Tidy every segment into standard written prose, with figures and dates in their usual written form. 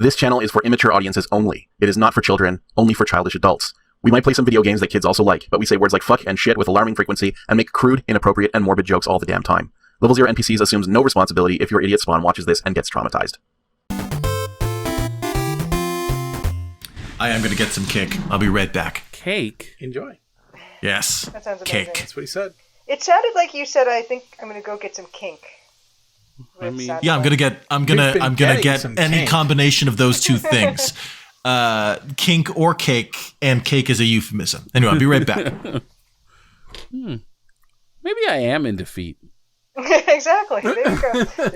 This channel is for immature audiences only. It is not for children, only for childish adults. We might play some video games that kids also like, but we say words like fuck and shit with alarming frequency and make crude, inappropriate, and morbid jokes all the damn time. Level 0 NPCs assumes no responsibility if your idiot spawn watches this and gets traumatized. I am going to get some cake. I'll be right back. Cake? Enjoy. Yes. That sounds amazing. Cake. That's what he said. It sounded like you said, I think I'm going to go get some kink. I mean, Yeah, I'm gonna get any kink. combination of those two things. Kink or cake, and cake is a euphemism. Anyway, I'll be right back. Maybe I am into feet. Exactly. There you go.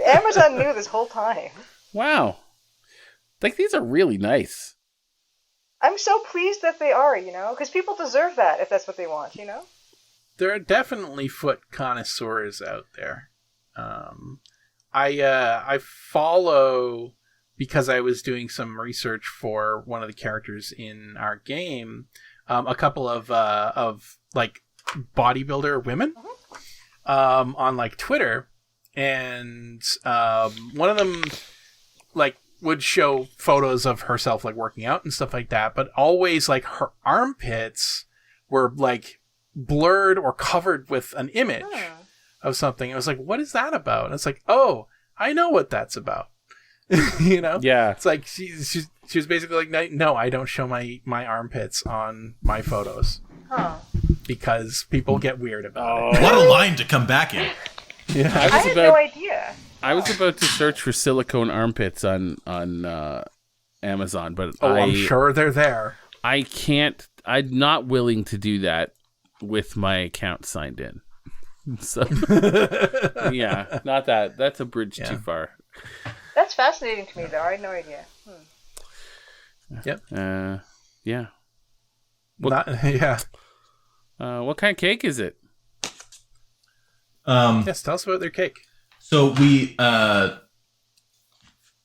Amazon knew this whole time. Wow. Like, these are really nice. I'm so pleased that they are, because people deserve that if that's what they want, There are definitely foot connoisseurs out there. I follow, because I was doing some research for one of the characters in our game, a couple of like bodybuilder women on like Twitter, and one of them like would show photos of herself like working out and stuff like that, but always like her armpits were like blurred or covered with an image of something. I was like, what is that about? And it's like, oh, I know what that's about. Yeah, it's like she was basically like, no, I don't show my armpits on my photos because people get weird about it. What a line to come back in. Yeah, I had no idea. I was about to search for silicone armpits on Amazon, but I'm sure they're there. I can't. I'm not willing to do that with my account signed in. So yeah, not that. That's a bridge too far. That's fascinating to me, though. I had no idea. Yep. Yeah. What kind of cake is it? Yes, tell us about their cake. So we, my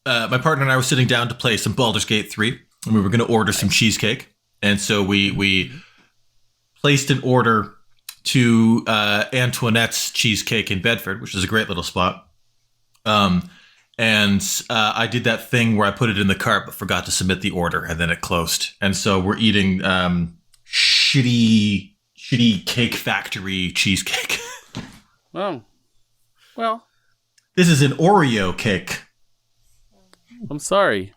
partner and I were sitting down to play some Baldur's Gate 3, and we were going to order some cheesecake. And so we placed an order to Antoinette's Cheesecake in Bedford, which is a great little spot. And I did that thing where I put it in the cart but forgot to submit the order, and then it closed. And so we're eating shitty Cake Factory cheesecake. Oh, well. This is an Oreo cake. I'm sorry.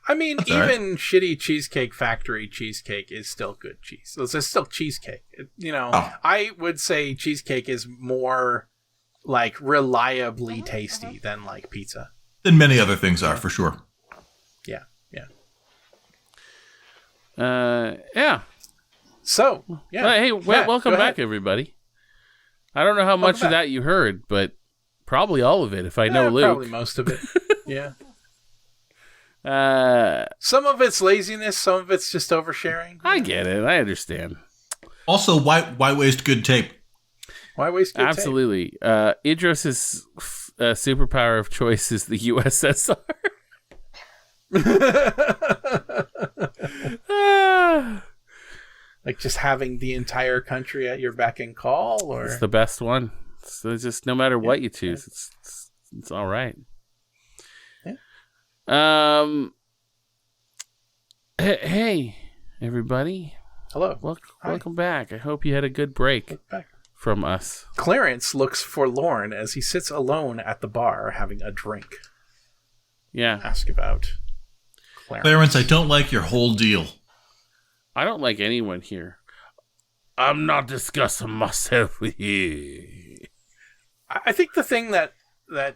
I mean, That's even shitty Cheesecake Factory cheesecake is still good cheese. It's still cheesecake. I would say cheesecake is more like reliably tasty than like pizza. Than many other things are, for sure. Yeah. Yeah. So, yeah. Well, hey, Matt, welcome go back, ahead. everybody. I don't know how much of that you heard, but probably all of it if I know Luke. Probably most of it. Yeah. Uh, Some of it's laziness, some of it's just oversharing. I get it. I understand. Also, why waste good tape? Why waste good Absolutely. Idris's superpower of choice is the USSR. Like just having the entire country at your beck and call, or It's the best one. So it's just no matter what you choose, it's all right. Yeah. Hey, everybody. Hello. Welcome back. I hope you had a good break Back. from us. Clarence looks forlorn as he sits alone at the bar having a drink. Yeah. Ask about Clarence, I don't like your whole deal. I don't like anyone here. I'm not discussing myself with you. I think the thing that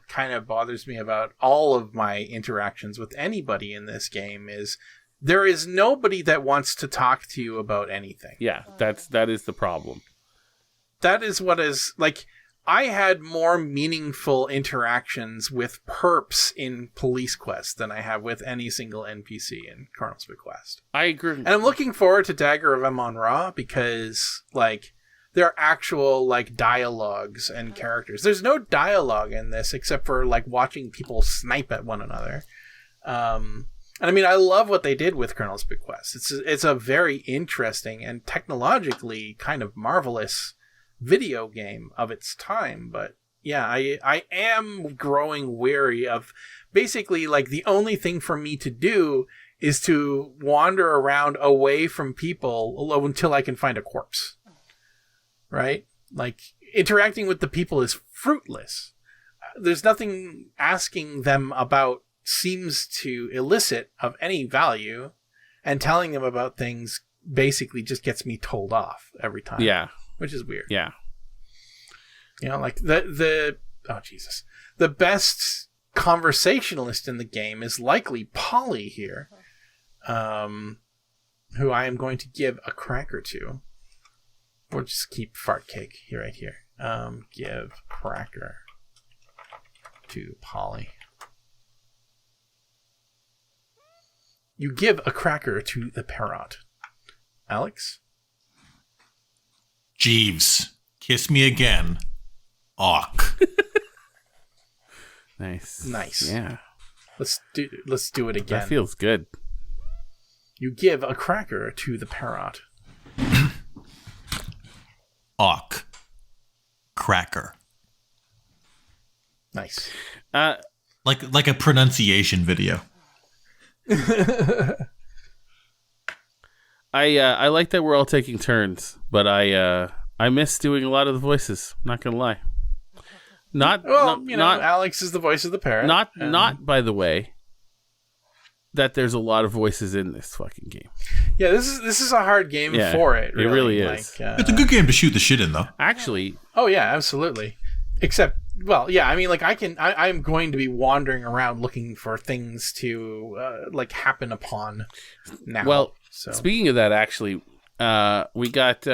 kind of bothers me about all of my interactions with anybody in this game is there is nobody that wants to talk to you about anything. Yeah, that is the problem. That is what is, like, I had more meaningful interactions with perps in Police Quest than I have with any single NPC in Colonel's Bequest. I agree. And I'm looking forward to Dagger of Amon-Ra because, like, there are actual, like, dialogues and characters. There's no dialogue in this except for, like, watching people snipe at one another. And I mean, I love what they did with Colonel's Bequest. It's a very interesting and technologically kind of marvelous video game of its time, but I am growing weary of basically like the only thing for me to do is to wander around away from people until I can find a corpse. Right? Like interacting with the people is fruitless. There's nothing asking them about seems to elicit of any value, and telling them about things basically just gets me told off every time. Yeah. Which is weird. Yeah. You know, like the best conversationalist in the game is likely Polly here, who I am going to give a cracker to. We'll just keep fart cake here, right here. Give cracker to Polly. You give a cracker to the parrot. Alex? Jeeves, kiss me again. Awk. Nice. Yeah. Let's do it again. That feels good. You give a cracker to the parrot. Awk. Cracker. Nice. Like a pronunciation video. I like that we're all taking turns, but I miss doing a lot of the voices. Not gonna lie. Alex is the voice of the parrot. Not by the way, that there's a lot of voices in this fucking game. Yeah, this is a hard game for it. It really is. It's a good game to shoot the shit in, though. Actually. Oh yeah, absolutely. Except, well, yeah. I mean, like I'm going to be wandering around looking for things to like happen upon now. Well, speaking of that, actually, we got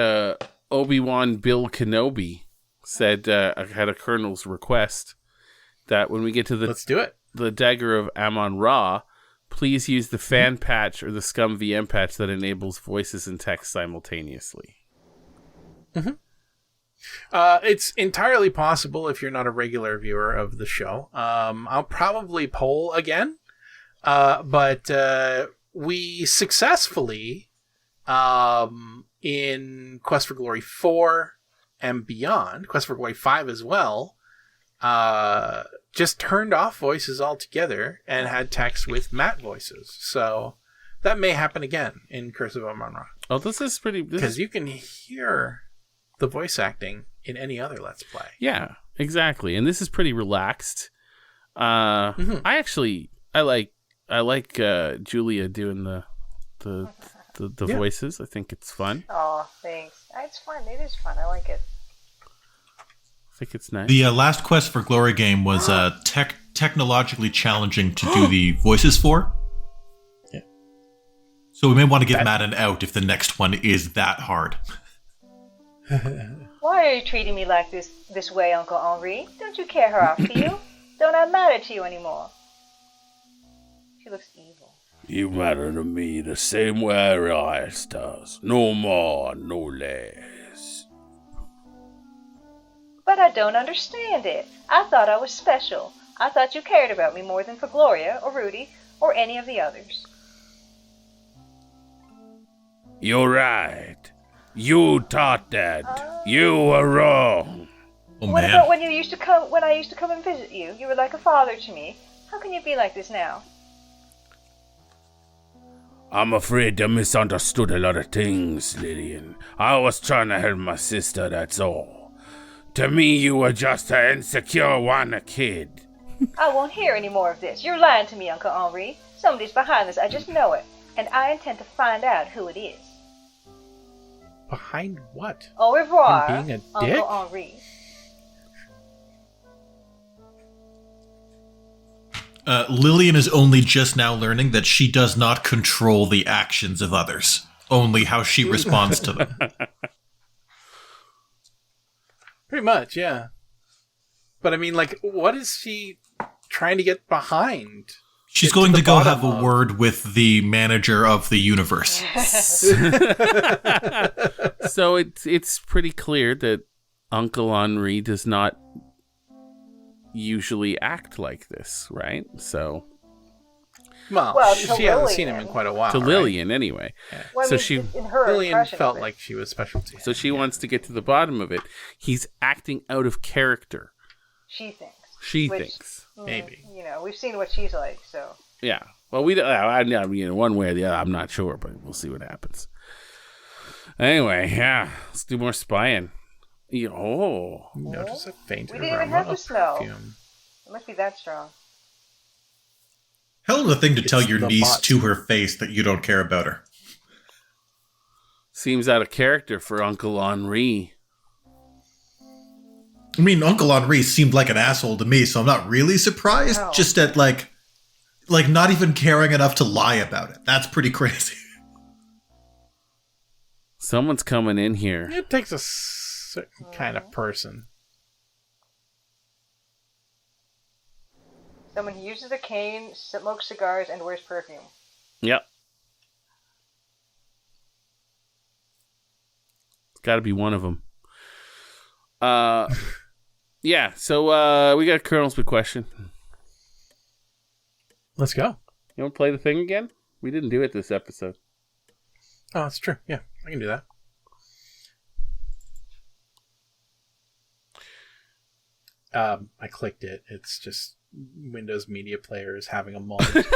Obi-Wan Bill Kenobi said had a colonel's request that when we get to let's do it. The Dagger of Amon-Ra, please use the fan patch or the Scum VM patch that enables voices and text simultaneously. Mm-hmm. It's entirely possible if you're not a regular viewer of the show. I'll probably poll again, but we successfully, in Quest for Glory 4 and beyond, Quest for Glory 5 as well, just turned off voices altogether and had text with matte voices. So that may happen again in Curse of Amon-Ra. Oh, this is pretty... Because you can hear the voice acting in any other Let's Play. Yeah, exactly. And this is pretty relaxed. I like Julia doing the voices. I think it's fun. Oh, thanks. It's fun. It is fun. I like it. I think it's nice. The last Quest for Glory game was technologically challenging to do the voices for. Yeah. So we may want to give Matt an out if the next one is that hard. Why are you treating me like this way, Uncle Henri? Don't you care how I feel? Don't I matter to you anymore? She looks evil. You matter to me the same way Rice does. No more, no less. But I don't understand it. I thought I was special. I thought you cared about me more than for Gloria or Rudy or any of the others. You're right. You taught that. You were wrong. Oh, what man. about when I used to come and visit you? You were like a father to me. How can you be like this now? I'm afraid you misunderstood a lot of things, Lillian. I was trying to help my sister, that's all. To me, you were just an insecure wanna kid. I won't hear any more of this. You're lying to me, Uncle Henri. Somebody's behind this. I just know it. And I intend to find out who it is. Behind what? Au revoir, Being a dick? Uncle Henri. Lillian is only just now learning that she does not control the actions of others, only how she responds to them. Pretty much, yeah. But I mean, like, what is she trying to get behind? She's going to go have a word with the manager of the universe. So it's pretty clear that Uncle Henri does not usually act like this, right? So, well she hasn't seen him in quite a while. To Lillian, anyway. Yeah. Well, so Lillian felt like she was special to him. So she wants to get to the bottom of it. He's acting out of character. She thinks. She Which, thinks. Maybe. You know, we've seen what she's like, so. Yeah. Well, we don't. I mean, one way or the other, I'm not sure, but we'll see what happens. Anyway, yeah, let's do more spying. Notice a faint We didn't even aroma have the of smell. perfume. It must be that strong. Hell of a thing to tell It's your the niece bot. to her face that you don't care about her. Seems out of character for Uncle Henri. I mean, Uncle Henri seemed like an asshole to me, so I'm not really surprised. No. Just at like not even caring enough to lie about it. That's pretty crazy. Someone's coming in here. It takes a certain kind of person. Someone who uses a cane, smokes cigars, and wears perfume. Yep. Got to be one of them. Yeah. So we got Colonel's Bequestion. Let's go. You want to play the thing again? We didn't do it this episode. Oh, that's true. Yeah, I can do that. I clicked it. It's just Windows Media Player is having a moment.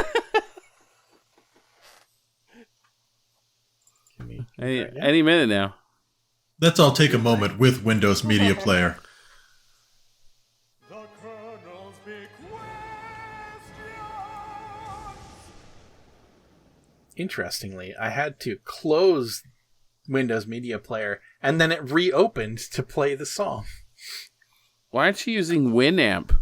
Any minute now. Let's all take a moment with Windows Media Player. Interestingly, I had to close Windows Media Player and then it reopened to play the song. Why aren't you using Winamp?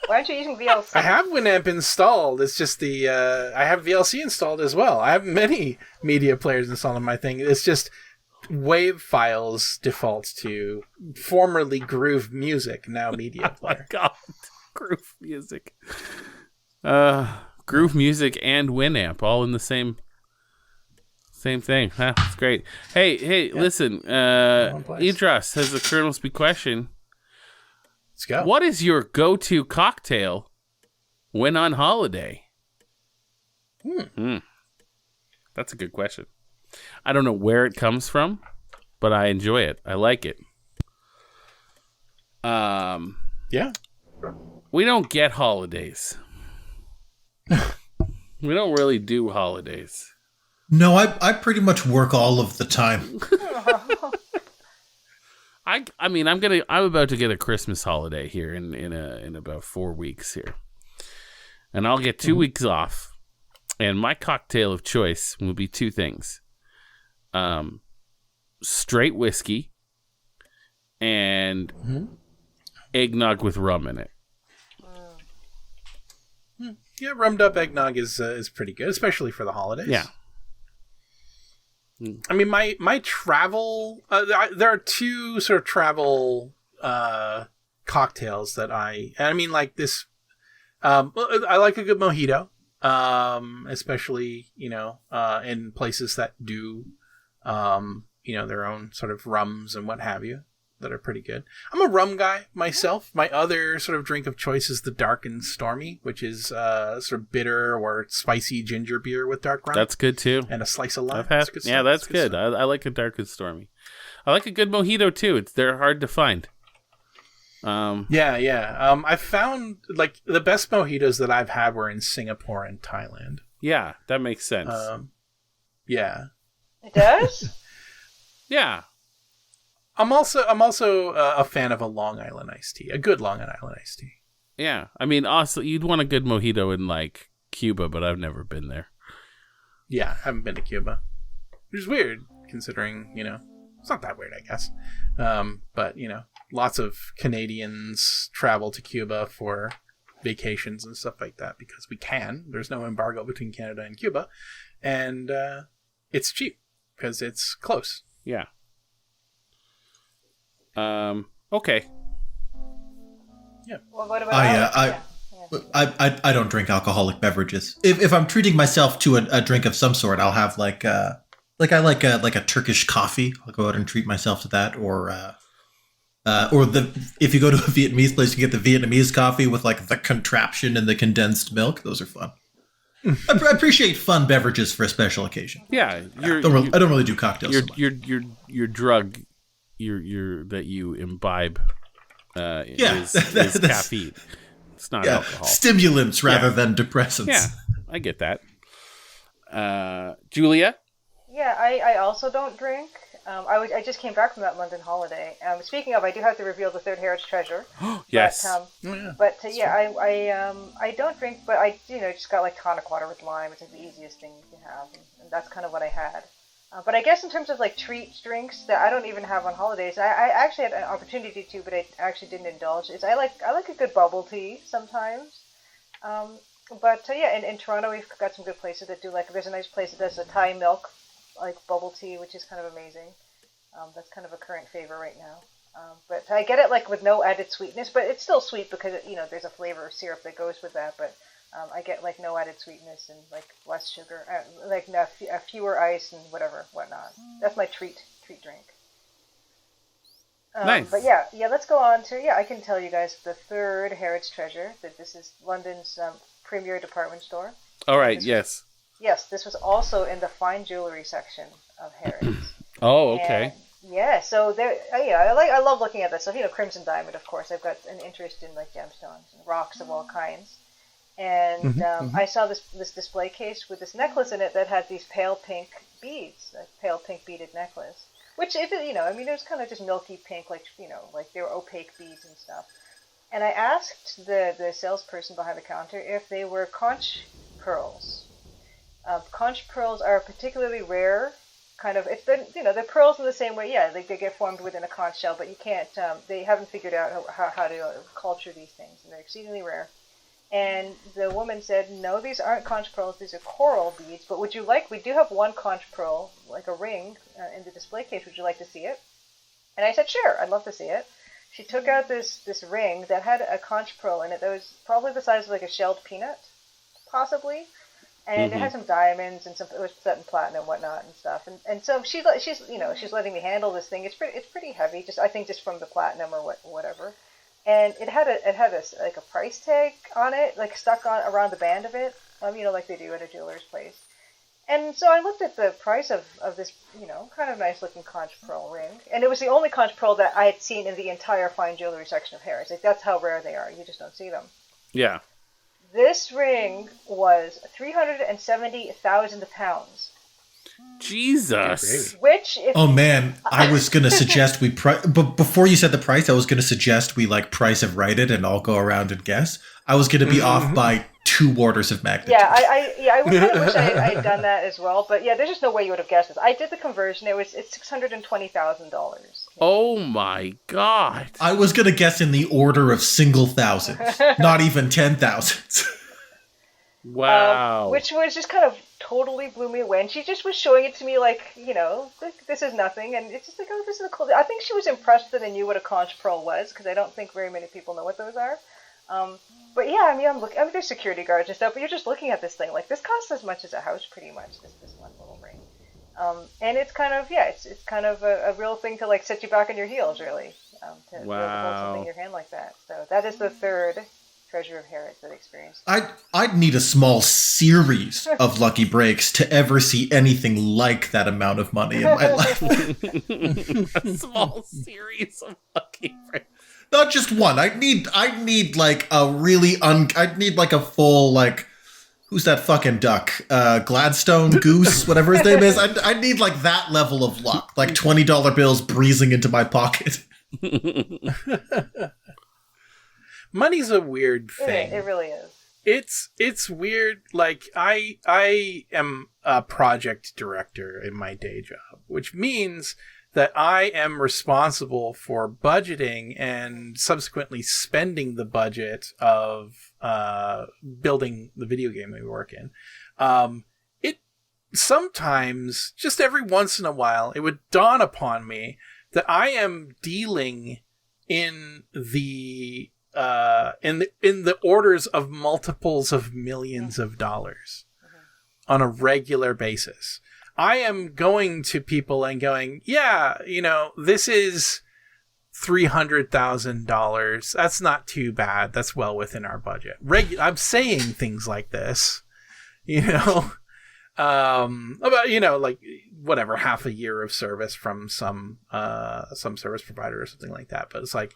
Why aren't you using VLC? I have Winamp installed. It's just I have VLC installed as well. I have many media players installed on my thing. It's just WAV files default to formerly Groove Music, now Media Player. Oh my God. Groove Music. Groove Music and Winamp all in the same thing. Huh, that's great. Hey, listen. Idris has a Colonel's Bequestion. Let's go. What is your go-to cocktail when on holiday? That's a good question. I don't know where it comes from, but I enjoy it. I like it. Yeah. We don't get holidays. We don't really do holidays. No, I pretty much work all of the time. I mean, I'm about to get a Christmas holiday here in about 4 weeks here, and I'll get 2 weeks off. And my cocktail of choice will be two things: straight whiskey and eggnog with rum in it. Yeah, rummed up eggnog is pretty good, especially for the holidays. Yeah. I mean, my travel... there are two sort of travel cocktails that I mean, like this... I like a good mojito, especially, in places that do, their own sort of rums and what have you that are pretty good. I'm a rum guy myself. My other sort of drink of choice is the Dark and Stormy, which is sort of bitter or spicy ginger beer with dark rum. That's good too. And a slice of lime. I've had, That's yeah, that's good. stuff. I like a Dark and Stormy. I like a good mojito too. They're hard to find. Yeah. I found like the best mojitos that I've had were in Singapore and Thailand. Yeah, that makes sense. Yeah. It does? Yeah. I'm also a fan of a Long Island iced tea, a good Long Island iced tea. Yeah. I mean, also, you'd want a good mojito in like Cuba, but I've never been there. Yeah, I haven't been to Cuba, which is weird considering it's not that weird, I guess. But lots of Canadians travel to Cuba for vacations and stuff like that because we can. There's no embargo between Canada and Cuba, and it's cheap because it's close. Yeah. Okay. Yeah. Well, what about I don't drink alcoholic beverages. If I'm treating myself to a drink of some sort, I'll have I like a Turkish coffee. I'll go out and treat myself to that, or if you go to a Vietnamese place, you get the Vietnamese coffee with like the contraption and the condensed milk. Those are fun. I appreciate fun beverages for a special occasion. Yeah, I don't really do cocktails. Your drug, your that you imbibe is caffeine. It's not alcohol. Stimulants rather than depressants. Yeah, I get that. Julia? Yeah, I also don't drink. I just came back from that London holiday. Speaking of, I do have to reveal the third Harrod's treasure. Yes. I don't drink, but I just got like tonic water with lime. It's like the easiest thing you can have, and that's kind of what I had. But I guess in terms of like treat drinks that I don't even have on holidays, I actually had an opportunity to, but I actually didn't indulge. I like a good bubble tea sometimes. In Toronto we've got some good places that do there's a nice place that does a Thai milk like bubble tea, which is kind of amazing. That's kind of a current favorite right now. But I get it like with no added sweetness, but it's still sweet because there's a flavor of syrup that goes with that. But I get like no added sweetness and like less sugar, fewer ice and whatnot. That's my treat drink. Nice. But yeah, let's go on to I can tell you guys the third Harrod's treasure. That this is London's premier department store. All right. Yes. Yes, this was also in the fine jewelry section of Harrod's. Oh, okay. And, so there. I love looking at that stuff. Crimson diamond, of course. I've got an interest in like gemstones and rocks of all kinds. And I saw this display case with this necklace in it that had these pale pink beads, a pale pink beaded necklace. Which, it was kind of just milky pink, like they were opaque beads and stuff. And I asked the salesperson behind the counter if they were conch pearls. Conch pearls are particularly rare. Kind of, they're pearls in the same way. Yeah, they get formed within a conch shell, but you can't. They haven't figured out how to culture these things, and they're exceedingly rare. And the woman said, "No, these aren't conch pearls. These are coral beads. But would you like? We do have one conch pearl, like a ring, in the display case. Would you like to see it?" And I said, "Sure, I'd love to see it." She took out this ring that had a conch pearl in it that was probably the size of like a shelled peanut, possibly. And it had some diamonds and it was set in platinum and whatnot and stuff. And so she's letting me handle this thing. It's pretty heavy, just from the platinum or whatever. And it had a price tag on it, like stuck on around the band of it, like they do at a jeweler's place. And so I looked at the price of this, kind of nice looking conch pearl ring, and it was the only conch pearl that I had seen in the entire fine jewelry section of Harrods. Like that's how rare they are. You just don't see them. Yeah. This ring was 370,000 pounds. Jesus. Which, I was going to suggest but before you said the price, I was going to suggest we price of right it and all go around and guess. I was going to be off by 2 orders of magnitude. Yeah, I wish I had done that as well. But yeah, there's just no way you would have guessed this. I did the conversion. It's $620,000. Oh my God. I was going to guess in the order of single thousands, not even 10,000s. Wow. Which was just kind of totally blew me away. And she just was showing it to me like, this is nothing. And it's just like, oh, this is cool. I think she was impressed that I knew what a conch pearl was, because I don't think very many people know what those are. But yeah, there's security guards and stuff, but you're just looking at this thing like this costs as much as a house, pretty much. This one little ring, and it's kind of it's kind of a real thing to like set you back on your heels, really. To be able to hold something in your hand like that. So that is the third treasure of Harrods that I experienced. I'd need a small series of lucky breaks to ever see anything like that amount of money in my life. A small series of lucky breaks. Not just one. I'd need like a really I'd need like a full who's that fucking duck? Gladstone Goose, whatever his name is. I'd need like that level of luck, like $20 bills breezing into my pocket. Money's a weird thing. It really is. It's weird. Like I am a project director in my day job, which means that I am responsible for budgeting and subsequently spending the budget of building the video game we work in. It sometimes, just every once in a while, it would dawn upon me that I am dealing in the orders of multiples of millions of dollars on a regular basis. I am going to people and going, yeah, this is $300,000. That's not too bad. That's well within our budget. I'm saying things like this, about, like whatever, half a year of service from some service provider or something like that. But it's like,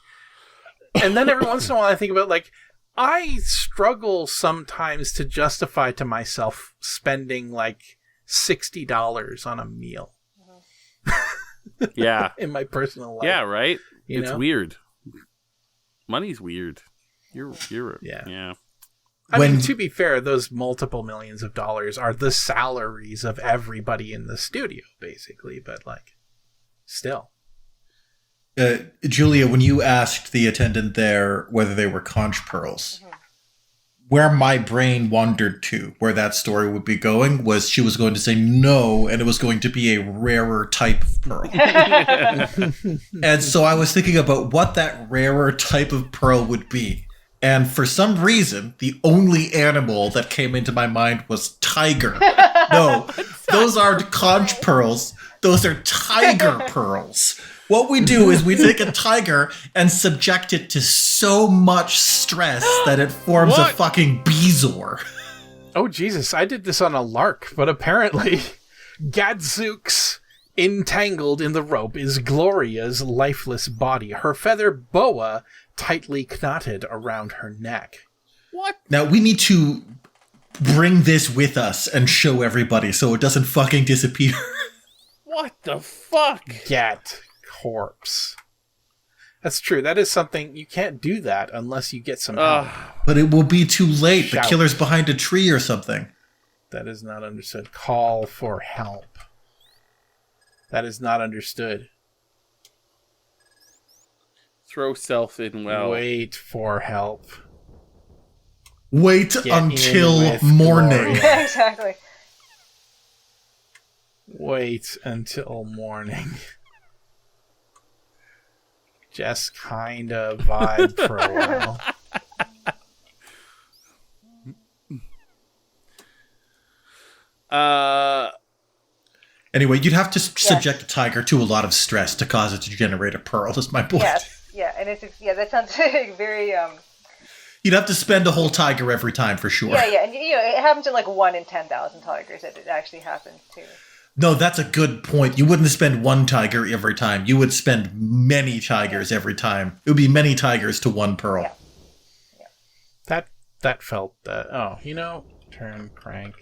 And then every once in a while I think about, like, I struggle sometimes to justify to myself spending like $60 on a meal. Yeah. In my personal life. Yeah, right? It's know? weird. Money's weird. You're yeah. I When- mean, to be fair, those multiple millions of dollars are the salaries of everybody in the studio, basically. But, like, still. Julia, when you asked the attendant there whether they were conch pearls, where my brain wandered to, where that story would be going, was she was going to say no, and it was going to be a rarer type of pearl. And so I was thinking about what that rarer type of pearl would be. And for some reason, the only animal that came into my mind was tiger. No, those aren't conch pearls. Those are tiger pearls. What we do is we take a tiger and subject it to so much stress that it forms a fucking bezoar. Oh, Jesus, I did this on a lark, but apparently Gadzooks entangled in the rope is Gloria's lifeless body, her feather boa tightly knotted around her neck. What? Now, we need to bring this with us and show everybody so it doesn't fucking disappear. What the fuck? Get corpse. That's true. That is something, you can't do that unless you get some help. But it will be too late. Shout. The killer's behind a tree or something. That is not understood. Call for help. That is not understood. Throw self in well. Wait for help. Wait Get until in with morning. Gloria. Yeah, exactly. Wait until morning. Just kind of vibe for a while. Anyway, you'd have to subject a tiger to a lot of stress to cause it to generate a pearl, is my point. Yes, yeah, and that sounds very You'd have to spend a whole tiger every time for sure. yeah, and it happens in like 1 in 10,000 tigers that it actually happens too. No, that's a good point. You wouldn't spend one tiger every time. You would spend many tigers every time. It would be many tigers to one pearl. Yeah. That felt turn crank.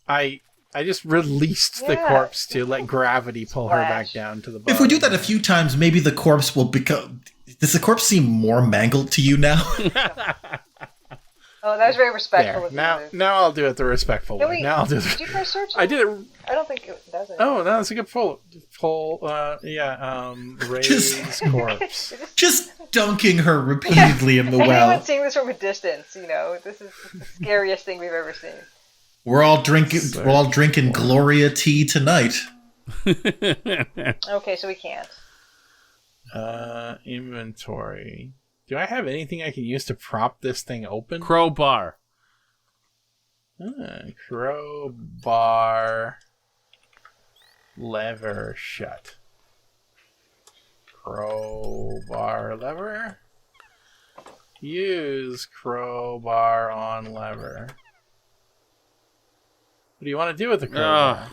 I just released the corpse to let gravity pull her back down to the bottom. If we do that a few times, maybe the corpse will become... Does the corpse seem more mangled to you now? Oh, that was very respectful There. of you. Now I'll do it the respectful Can way. we- Now I'll do it. Did you press search? I did it. I don't think it does it. Oh, no, that's a good pull. Raise corpse. Just dunking her repeatedly in the well. Anyone seeing this from a distance, this is the scariest thing we've ever seen. We're all drinking Gloria tea tonight. Okay, so we can't. Inventory. Do I have anything I can use to prop this thing open? Crowbar. Crowbar. Lever shut. Crowbar lever. Use crowbar on lever. What do you want to do with the crowbar?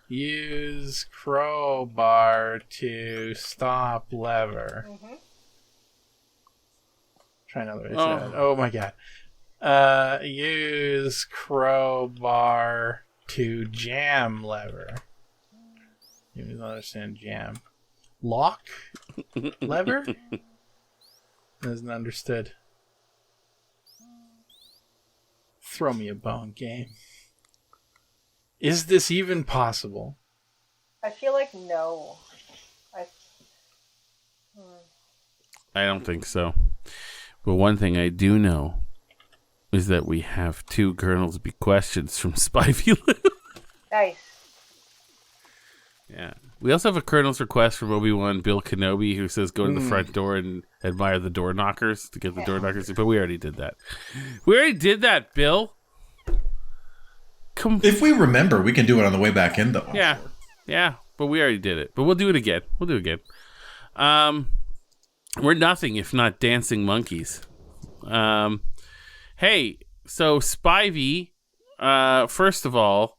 Use crowbar to stop lever. Mm-hmm. Try another way. Oh my god. Use crowbar to jam lever. You don't understand jam. Lock lever? Isn't understood. Throw me a bone, game. Is this even possible? I feel like no. I don't think so. But one thing I do know is that we have 2 Colonel's Bequestions from Spivey. Nice. Yeah. We also have a Colonel's request from Obi-Wan Bill Kenobi who says go to the front door and admire the door knockers to get the door knockers. But we already did that. We already did that, Bill. If we remember, we can do it on the way back in, though. Yeah. Yeah. But we already did it. But we'll do it again. We're nothing if not dancing monkeys. Hey, so Spivey, first of all,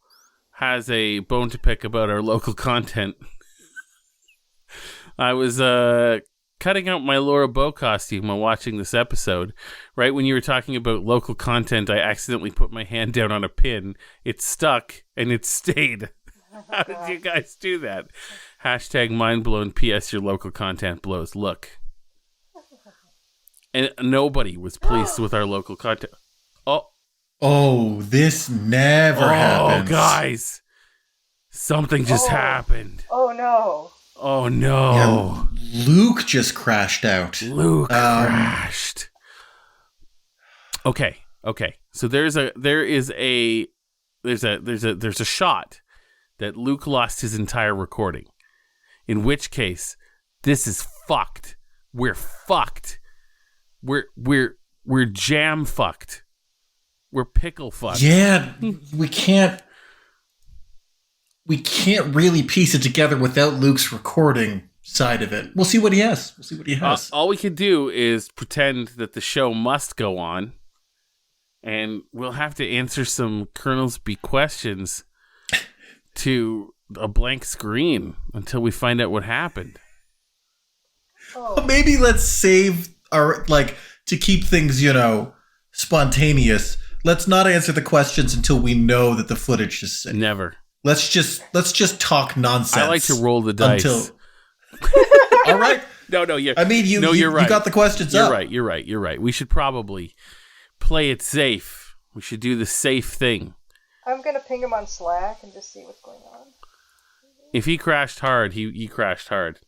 has a bone to pick about our local content. I was cutting out my Laura Bow costume while watching this episode. Right when you were talking about local content, I accidentally put my hand down on a pin. It stuck and it stayed. How did you guys do that? Hashtag mindblown. PS your local content blows. Look. And nobody was pleased with our local content. Oh, this never happens. Oh, guys. Something just happened. Oh, no. Oh, no. Yeah, Luke just crashed out. Luke crashed. Okay. So there's a shot that Luke lost his entire recording. In which case, this is fucked. We're fucked. We're jam fucked. We're pickle fucked. Yeah, we can't really piece it together without Luke's recording side of it. We'll see what he has. All we could do is pretend that the show must go on, and we'll have to answer some Colonel's Bequestions to a blank screen until we find out what happened. Maybe let's save our, to keep things, spontaneous. Let's not answer the questions until we know that the footage is safe. Never. Let's just talk nonsense. I like to roll the dice. All right. No, you're right. You got the questions up. You're right. We should probably play it safe. We should do the safe thing. I'm going to ping him on Slack and just see what's going on. If he crashed hard, he crashed hard.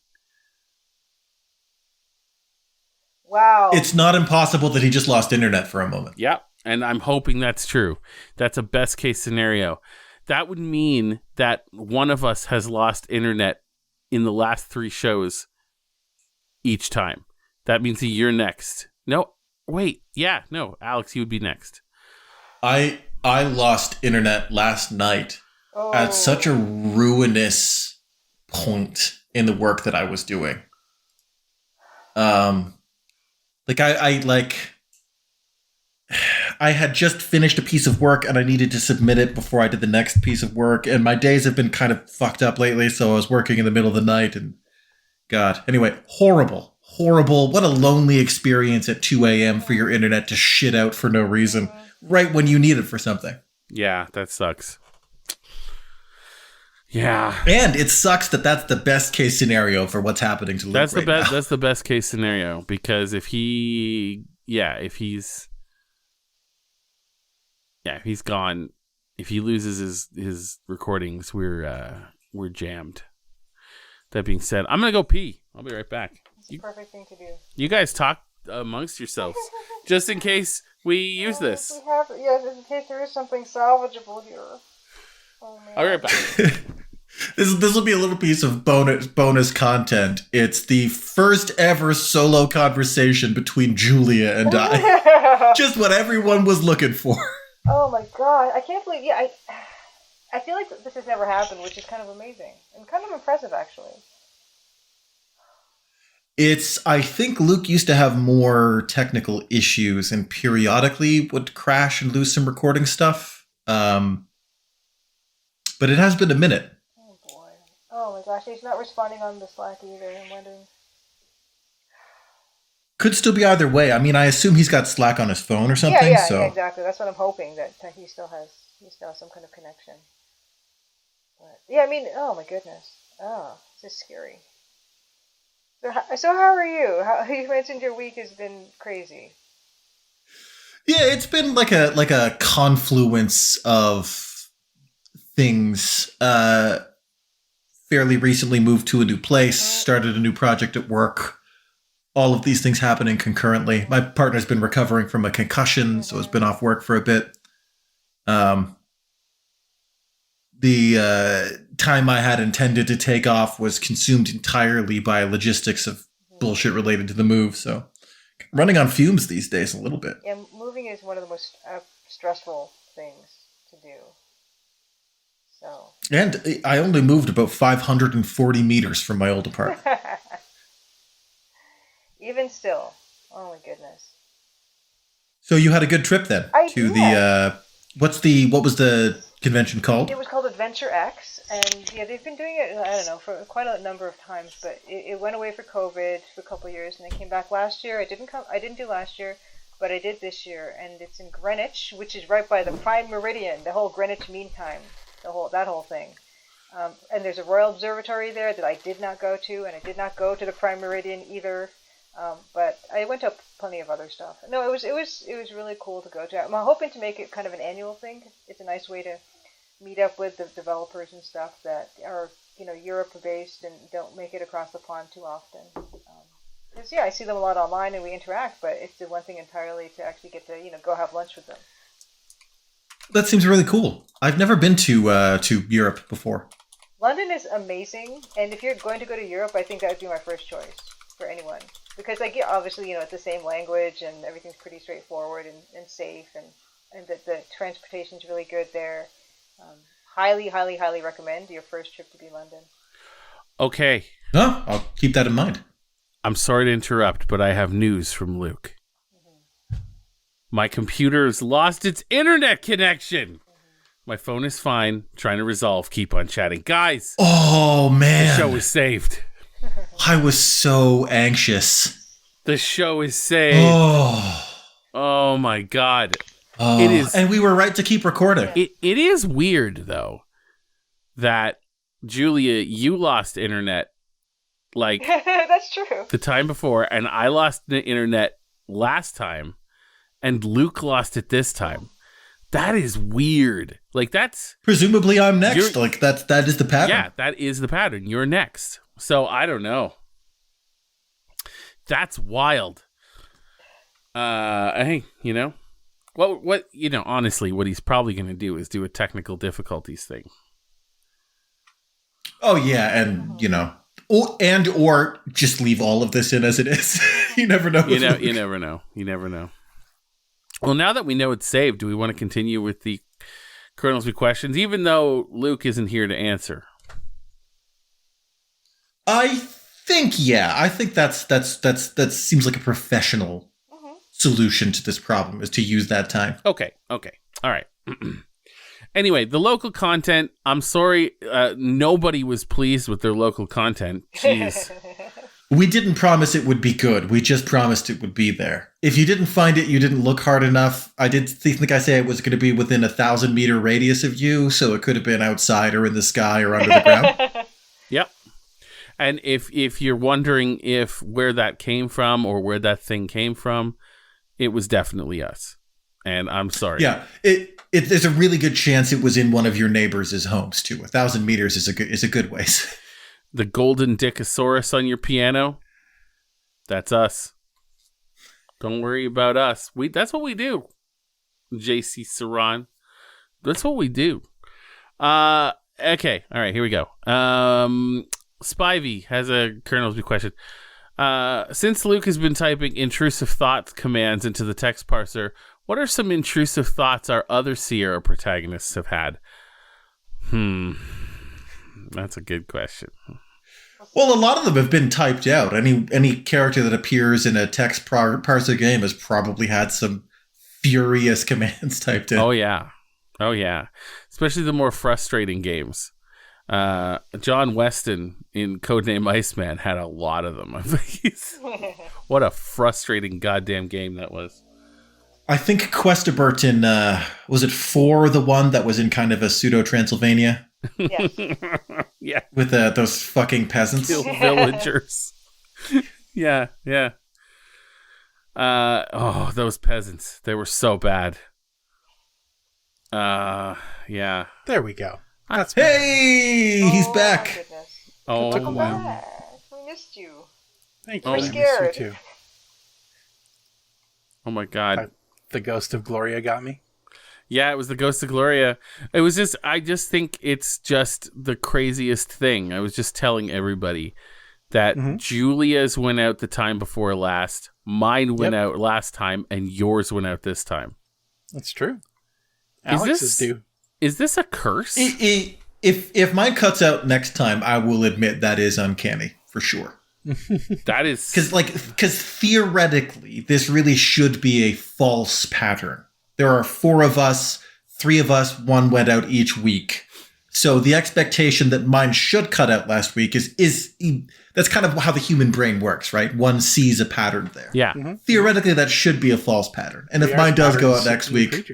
Wow. It's not impossible that he just lost internet for a moment. Yep. And I'm hoping that's true. That's a best case scenario. That would mean that one of us has lost internet in the last 3 shows each time. That means that you're next. No, wait. Yeah, no. Alex, you would be next. I lost internet last night at such a ruinous point in the work that I was doing. I had just finished a piece of work and I needed to submit it before I did the next piece of work. And my days have been kind of fucked up lately. So I was working in the middle of the night and God. Anyway, horrible. What a lonely experience at 2 a.m. for your internet to shit out for no reason. Right when you need it for something. Yeah, that sucks. Yeah. And it sucks that that's the best case scenario for what's happening to Luke That's now. the best case scenario because if he's gone, if he loses his recordings, we're jammed. That being said, I'm gonna go pee. I'll be right back. It's the perfect thing to do. You guys talk amongst yourselves, just in case we use this. In case there is something salvageable here. Oh, man. I'll be right back. This will be a little piece of bonus content. It's the first ever solo conversation between Julia and I. Just what everyone was looking for. Oh my god, I can't believe. Yeah, I feel like this has never happened, which is kind of amazing and kind of impressive, actually. I think Luke used to have more technical issues and periodically would crash and lose some recording stuff. But it has been a minute. Oh boy. Oh my gosh, he's not responding on the Slack either, I'm wondering. Could still be either way. I mean, I assume he's got Slack on his phone or something. Yeah, exactly. That's what I'm hoping, that he still has some kind of connection. But yeah, I mean, oh my goodness. Oh, this is scary. So how are you? You mentioned your week has been crazy. Yeah, it's been like a confluence of things. Fairly recently moved to a new place, started a new project at work. All of these things happening concurrently. My partner's been recovering from a concussion, so has been off work for a bit. The time I had intended to take off was consumed entirely by logistics of bullshit related to the move, so running on fumes these days a little bit. Yeah, moving is one of the most stressful things to do. So. And I only moved about 540 meters from my old apartment. Even still. Oh my goodness. So you had a good trip then? What was the convention called? It was called Adventure Venture X, and yeah, they've been doing it, I don't know, for quite a number of times, but it went away for COVID for a couple of years, and it came back last year. I didn't do last year, but I did this year, and it's in Greenwich, which is right by the Prime Meridian, the whole Greenwich Mean Time, that whole thing. And there's a Royal Observatory there that I did not go to, and I did not go to the Prime Meridian either. But I went to plenty of other stuff. No, it was really cool to go to. I'm hoping to make it kind of an annual thing. It's a nice way to meet up with the developers and stuff that are, Europe based and don't make it across the pond too often. Because I see them a lot online and we interact, but it's the one thing entirely to actually get to go have lunch with them. That seems really cool. I've never been to Europe before. London is amazing, and if you're going to go to Europe, I think that would be my first choice for anyone. Because obviously, it's the same language and everything's pretty straightforward and safe, and the transportation's really good there. Highly, highly, highly recommend your first trip to be London. Okay. Oh, I'll keep that in mind. I'm sorry to interrupt, but I have news from Luke. Mm-hmm. My computer's lost its internet connection. Mm-hmm. My phone is fine. Trying to resolve. Keep on chatting. Guys. Oh, man. The show is saved. I was so anxious. The show is saved. Oh my God. It is, and we were right to keep recording. It is weird, though, that, Julia, you lost internet, That's true. the time before, and I lost the internet last time, and Luke lost it this time. That is weird. That's... Presumably I'm next. That is the pattern. Yeah, that is the pattern. You're next. So, I don't know. That's wild. Hey, What honestly, what he's probably going to do is do a technical difficulties thing. Oh, yeah, and, or just leave all of this in as it is. You never know. You never know. You never know. Well, now that we know it's saved, do we want to continue with the Colonel's questions, even though Luke isn't here to answer? I think that seems like a professional solution to this problem is to use that time. Okay. All right. Anyway, the local content. I'm sorry, nobody was pleased with their local content. Jeez. We didn't promise it would be good. We just promised it would be there. If you didn't find it, you didn't look hard enough. I did think I said it was going to be within 1,000-meter radius of you, so it could have been outside or in the sky or under the ground. Yep. And if you're wondering where that came from or where that thing came from, it was definitely us. And I'm sorry. Yeah, there's a really good chance it was in one of your neighbors' homes too. 1,000 meters is a good ways. The golden dickosaurus on your piano, that's us. Don't worry about us. That's what we do. JC Saran. That's what we do. Okay. All right, here we go. Spivey has a Colonel's question. Since Luke has been typing intrusive thoughts commands into the text parser, what are some intrusive thoughts our other Sierra protagonists have had? That's a good question. Well, a lot of them have been typed out. Any character that appears in a text parser game has probably had some furious commands typed in. Oh, yeah. Especially the more frustrating games. John Weston in Codename Iceman had a lot of them. What a frustrating goddamn game that was. I think Questibert in, was it 4, the one that was in kind of a pseudo-Transylvania? Yes. Yeah. With those fucking peasants. Kill villagers. Yeah. Those peasants. They were so bad. Yeah. There we go. That's hey, he's back. Goodness. Oh, Welcome wow. back. We missed you. Thank you. Oh, I I'm miss scared. you too. Oh my God. The ghost of Gloria got me. Yeah, it was the Ghost of Gloria. It was just, I just think it's just the craziest thing. I was just telling everybody that Julia's went out the time before last, mine went out last time, and yours went out this time. That's true. Alex's due. Is this a curse? If mine cuts out next time, I will admit that is uncanny, for sure. That is... Because theoretically, this really should be a false pattern. There are 4 of us, 3 of us, 1 went out each week. So the expectation that mine should cut out last week is that's kind of how the human brain works, right? One sees a pattern there. Yeah. Mm-hmm. Theoretically, that should be a false pattern. And if mine does go out next week,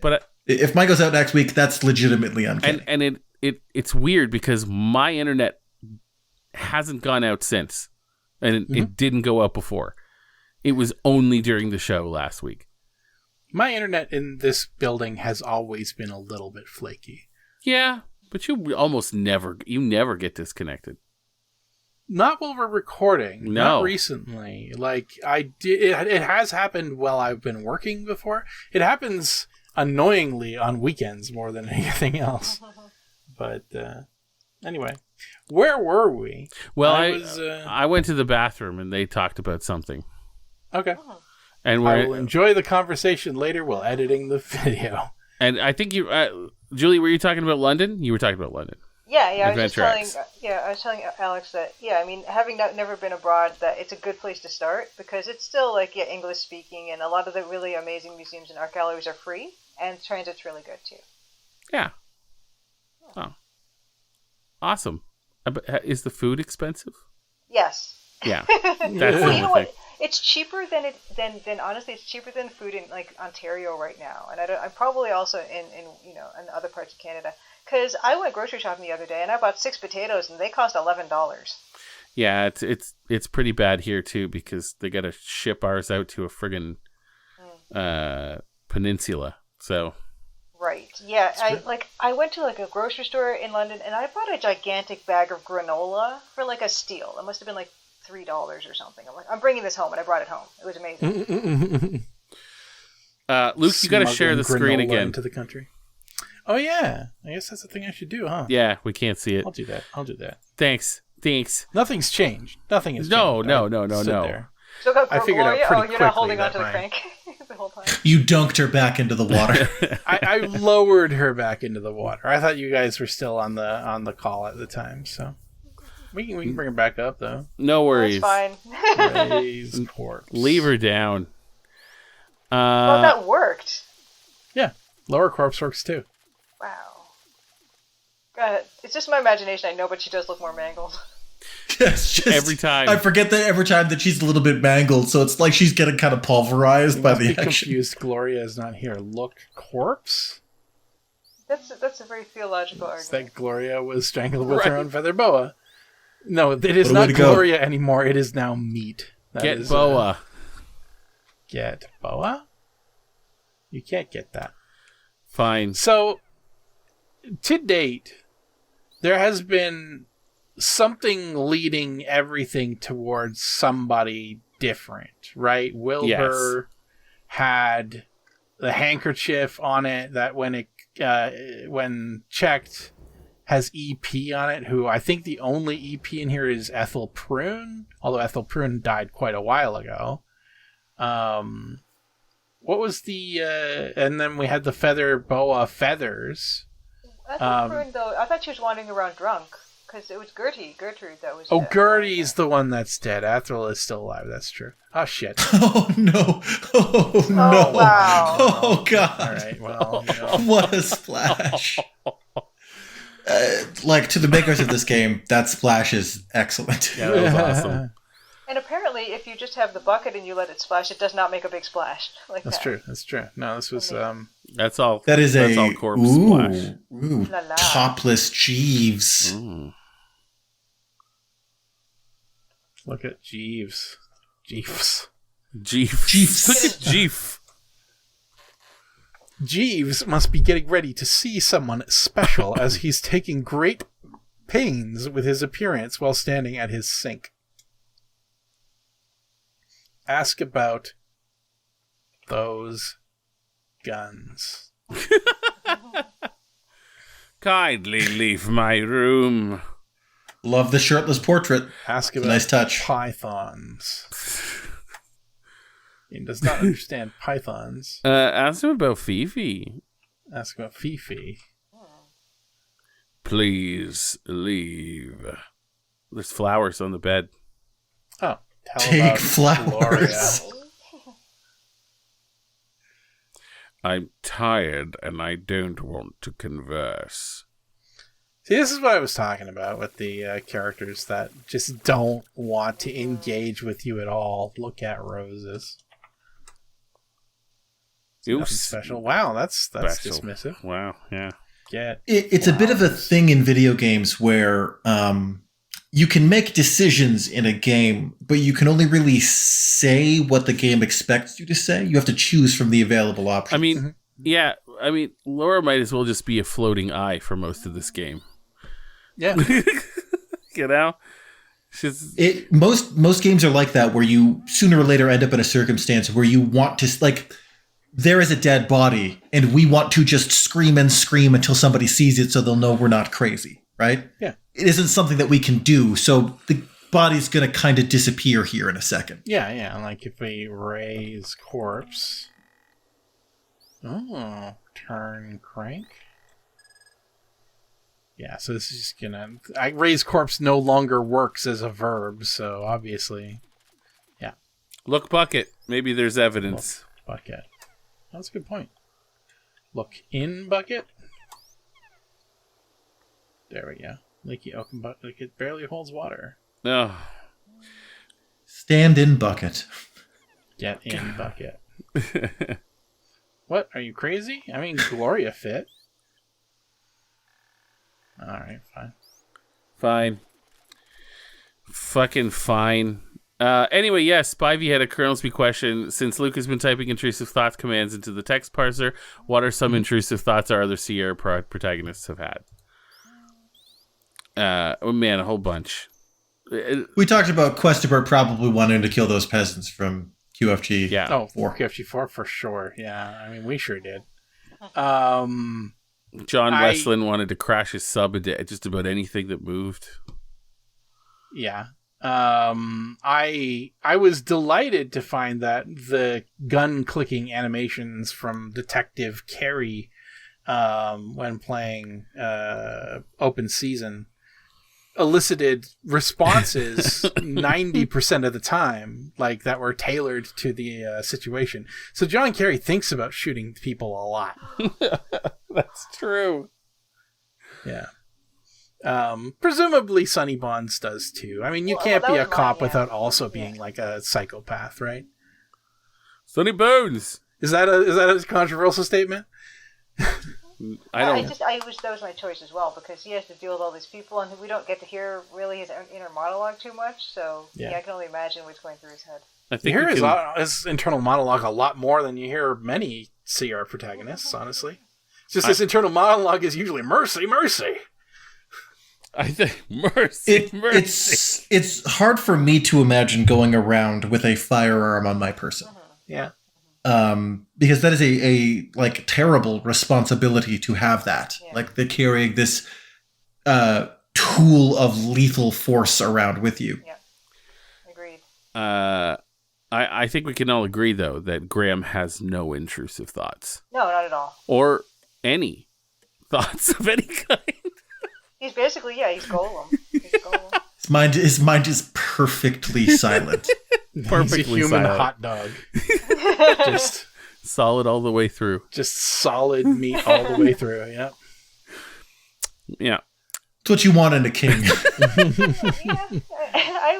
But if mine goes out next week, that's legitimately uncanny. and it's weird because my internet hasn't gone out since, and it didn't go out before. It was only during the show last week. My internet in this building has always been a little bit flaky. Yeah, but you never get disconnected. Not while we're recording. No. Not recently. Like, I did. It has happened while I've been working before. It happens annoyingly on weekends more than anything else. But anyway, where were we? Well, I went to the bathroom and they talked about something. Okay. And I will enjoy the conversation later while editing the video. And I think you, Julie, were you talking about London? You were talking about London. Yeah. I was Adventure telling Alex that, I mean, having never been abroad, that it's a good place to start because it's still like, English speaking, and a lot of the really amazing museums and art galleries are free, and transit's really good too. Yeah. Oh. Awesome. Is the food expensive? Yes. Yeah. That's the Well, you know only thing. what? It's cheaper than honestly, it's cheaper than food in like Ontario right now, and I'm probably also in other parts of Canada, because I went grocery shopping the other day and I bought 6 potatoes and they cost $11. Yeah, it's pretty bad here too because they got to ship ours out to a friggin' peninsula. So. Right. Yeah. I went to like a grocery store in London and I bought a gigantic bag of granola for like a steal. It must have been like $3 or something. I'm like, I'm bringing this home, and I brought it home. It was amazing. Luke, you got to share the screen again. Into the country. Oh yeah, I guess that's the thing I should do, huh? Yeah, we can't see it. I'll do that. Thanks. Nothing's changed. Nothing has changed. No. So got I figured out Gloria? pretty you're not quickly holding onto the that crank the whole time. You dunked her back into the water. I lowered her back into the water. I thought you guys were still on the call at the time, so we can bring her back up though. No worries. That's fine. Raise corpse. Leave her down. Well, that worked. Yeah, lower corpse works too. Wow. It's just my imagination, I know, but she does look more mangled. Yes, just, every time. I forget that every time that she's a little bit mangled, so it's like she's getting kind of pulverized by the action. Confused. Gloria is not here. Look, corpse. That's a very theological It's argument. that Gloria was strangled with her own feather boa. No, it is What a way not to go. Gloria anymore. It is now meat. That Get is, boa. Get boa? You can't get that. Fine. So, to date, there has been something leading everything towards somebody different, right? Wilbur had the handkerchief on it that when checked has EP on it, who I think the only EP in here is Ethel Prune, although Ethel Prune died quite a while ago. What was the and then we had the feather boa feathers. Though, I thought she was wandering around drunk, because it was Gertrude that was dead. Gertie's the one that's dead. Ethel is still alive, that's true. Oh shit. Oh no. Oh no. Wow. Oh god. Alright, well, What a splash. Like, to the makers of this game, that splash is excellent. Yeah, that was awesome. And apparently, if you just have the bucket and you let it splash, it does not make a big splash. That's true. No, this was That's all. That is that's all corpse splash. Ooh, La la. topless Jeeves. look at Jeeves. Jeeves. Jeeves. Look at Jeef. Jeeves must be getting ready to see someone special as he's taking great pains with his appearance while standing at his sink. Ask about those guns. Kindly leave my room. Love the shirtless portrait. Ask about Nice touch. pythons. He does not understand pythons. Ask him about Fifi. Ask about Fifi. Please leave. There's flowers on the bed. Oh, tell Take about flowers. Gloria. I'm tired and I don't want to converse. See, this is what I was talking about with the characters that just don't want to engage with you at all. Look at Roses. Nothing Oops. special. Wow, that's Special. dismissive. Wow, yeah. It's a bit of a thing in video games where you can make decisions in a game, but you can only really say what the game expects you to say. You have to choose from the available options. I mean, yeah. I mean, Laura might as well just be a floating eye for most of this game. Yeah. You know? She's... Most games are like that, where you sooner or later end up in a circumstance where you want to, like, there is a dead body, and we want to just scream and scream until somebody sees it so they'll know we're not crazy, right? Yeah. It isn't something that we can do, so the body's going to kind of disappear here in a second. Yeah. Like if we raise corpse. Oh, turn crank. Yeah, so this is just gonna... raise corpse no longer works as a verb, so obviously... Yeah. Look bucket. Maybe there's evidence. Look bucket. That's a good point. Look in bucket. There we go. Leaky oaken bucket. Like it barely holds water. Oh. Stand in bucket. Get in bucket. What? Are you crazy? I mean, Gloria fit. Alright, fine. Fine. Fucking fine. Anyway, yes, Spivey had a Kernelsby question. Since Luke has been typing intrusive thoughts commands into the text parser, what are some intrusive thoughts our other Sierra protagonists have had? Oh man, a whole bunch. We talked about Questibert probably wanting to kill those peasants from QFG. Yeah. Oh, QFG4 for sure. Yeah, I mean, we sure did. John Westland wanted to crash his sub at just about anything that moved. Yeah. I was delighted to find that the gun clicking animations from Detective Carey when playing Open Season elicited responses 90% of the time, like that were tailored to the situation. So John Carey thinks about shooting people a lot. That's true. Yeah. Presumably Sonny Bonds does too. I mean, you can't be a cop without also being like a psychopath, right? Sonny Bones. Is that a controversial statement? I wish that was my choice as well, because he has to deal with all these people, and we don't get to hear really his inner monologue too much. So yeah, I can only imagine what's going through his head. I think you hear his internal monologue a lot more than you hear many CR protagonists. Honestly, it's just his internal monologue is usually mercy, mercy. I think mercy. It's hard for me to imagine going around with a firearm on my person. Yeah. Because that is a like terrible responsibility to have that. Yeah. Like they're carrying this tool of lethal force around with you. Yeah. Agreed. I think we can all agree though that Graham has no intrusive thoughts. No, not at all. Or any thoughts of any kind. He's basically, he's Golem. His mind is perfectly silent. Perfectly He's a human silent. hot dog. Just solid all the way through. Just solid meat all the way through. Yeah. Yeah. It's what you want in a king. I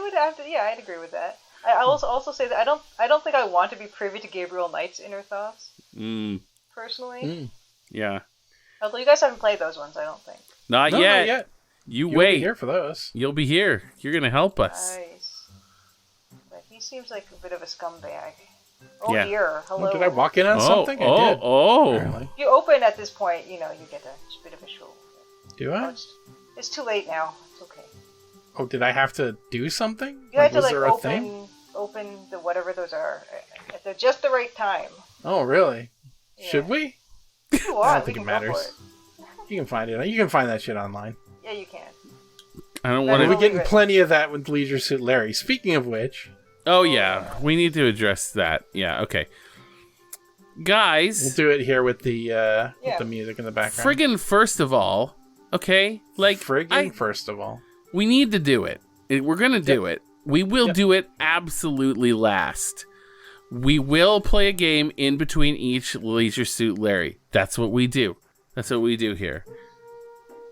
would have to. Yeah, I'd agree with that. I also say that I don't think I want to be privy to Gabriel Knight's inner thoughts. Personally. Yeah. Although you guys haven't played those ones, I don't think. Not yet. You'll wait. Be here for those. You'll be here. You're gonna help us. Nice. But he seems like a bit of a scumbag. Oh yeah. Dear. Hello. Oh, did I walk in on something? I did. Oh. You open at this point, you get a bit of a show. Do I? It's too late now. It's okay. Oh, did I have to do something? You had to there a thing? open the whatever those are at just the right time. Oh, really? Yeah. Should we? If you want, I don't think it matters. You can find it. You can find that shit online. Yeah, you can. I don't want to. We're getting plenty of that with Leisure Suit Larry. Speaking of which. Oh, yeah. We need to address that. Yeah, okay. Guys. We'll do it here with the music in the background. Friggin' first of all. Okay? Like. Friggin' first of all. We need to do it. We're going to do it. We will do it absolutely last. We will play a game in between each Leisure Suit Larry. That's what we do. That's what we do here.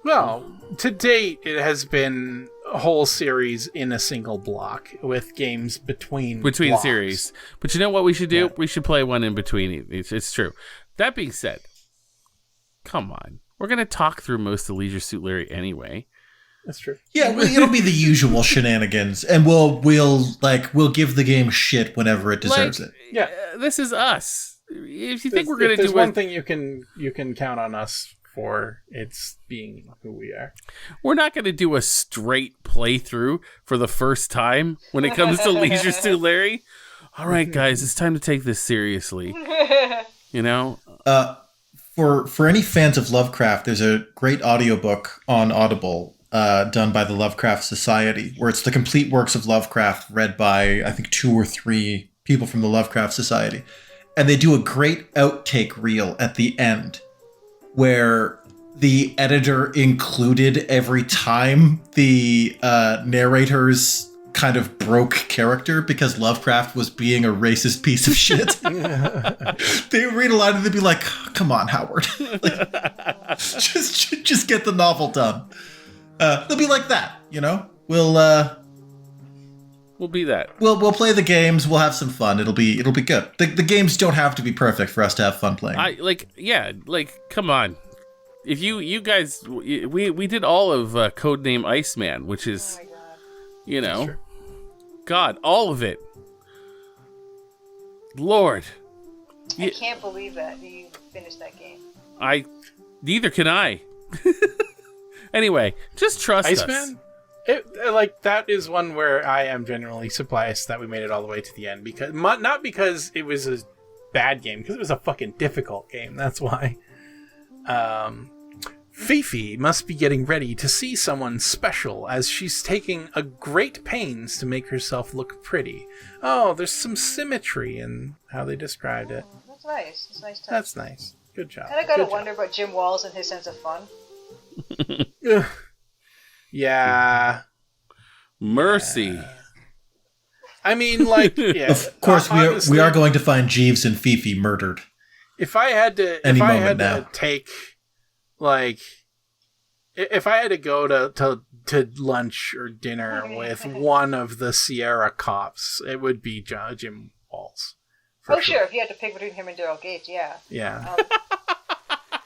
Well, to date, it has been a whole series in a single block with games between blocks. series. But you know what we should do? Yeah. We should play one in between. It's true. That being said, come on. We're going to talk through most of Leisure Suit Larry anyway. That's true. Yeah, well, it'll be the usual shenanigans, and we'll give the game shit whenever it deserves it. Yeah. This is us. If you think we're If going to there's do one thing you can count on us for, it's being who we are. we're not going to do a straight playthrough for the first time when it comes to Leisure Suit Larry. All right, guys, it's time to take this seriously. You know? For any fans of Lovecraft, there's a great audiobook on Audible done by the Lovecraft Society, where it's the complete works of Lovecraft read by, I think, 2 or 3 people from the Lovecraft Society. And they do a great outtake reel at the end where the editor included every time the narrator's kind of broke character because Lovecraft was being a racist piece of shit. They read a line and they'd be like, come on, Howard. Like, just get the novel done. They'll be like that, you know? We'll be that. We'll play the games. We'll have some fun. It'll be good. The games don't have to be perfect for us to have fun playing. Come on. If you guys, we did all of Codename Iceman, which is, Oh my god. you know, God, all of it. Lord, I can't believe that you finished that game. neither can I. Anyway, just trust us. Iceman? That is one where I am genuinely surprised that we made it all the way to the end, because not because it was a bad game, because it was a fucking difficult game. That's why. Fifi must be getting ready to see someone special, as she's taking a great pains to make herself look pretty. Oh, there's some symmetry in how they described it. That's nice. It's a nice touch. That's nice. Good job. Kind of got to wonder about Jim Walls and his sense of fun. Yeah. Mercy. I mean, like, yeah. Of course, honestly, we are going to find Jeeves and Fifi murdered. If I had to, Any if I moment had now. to take, like, if I had to go to lunch or dinner with one of the Sierra cops, it would be Jim Walls. Oh, sure. If you had to pick between him and Daryl Gates, yeah. Yeah.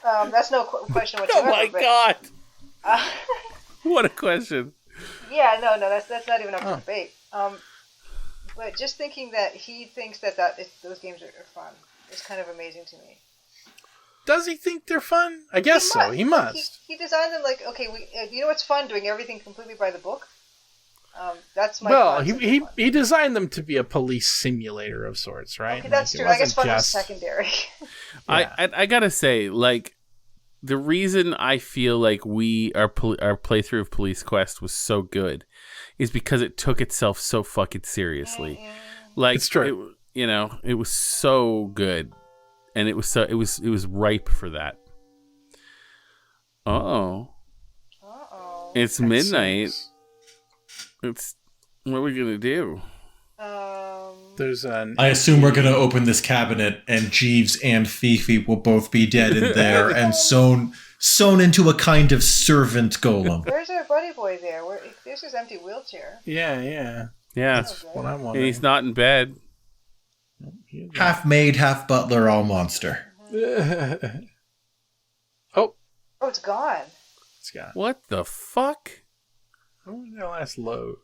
That's no question whatsoever. Oh my but, God! What a question. Yeah, no, that's not even up for debate. But just thinking that he thinks that those games are fun is kind of amazing to me. Does he think they're fun? I guess so. He must. He designed them like, okay, you know what's fun? Doing everything completely by the book. That's my. Well, he designed them to be a police simulator of sorts, right? Okay, that's true. I guess fun was secondary. Yeah. I gotta say, like, the reason I feel like our playthrough of Police Quest was so good is because it took itself so fucking seriously. Like, it's true. It was so good, and it was ripe for that. Uh-oh. It's midnight. It's what are we gonna do? I assume we're gonna open this cabinet, and Jeeves and Fifi will both be dead in there, and sewn into a kind of servant golem. Where's our buddy boy there? There's his empty wheelchair. Yeah. That's what I'm wondering. And he's not in bed. Half maid, half butler, all monster. Oh, it's gone. It's gone. What the fuck? When was their last load?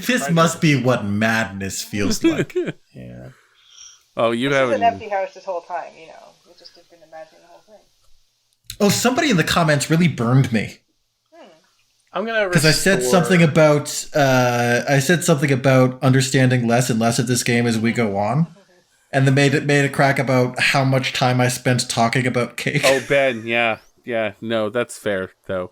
This must be what madness feels like. Yeah. Oh, you this haven't. It's an empty house this whole time, you just have been imagining the whole thing. Oh, somebody in the comments really burned me. I'm gonna because I said something about understanding less and less of this game as we go on, and then made a crack about how much time I spent talking about cake. Oh, Ben, yeah, no, that's fair though.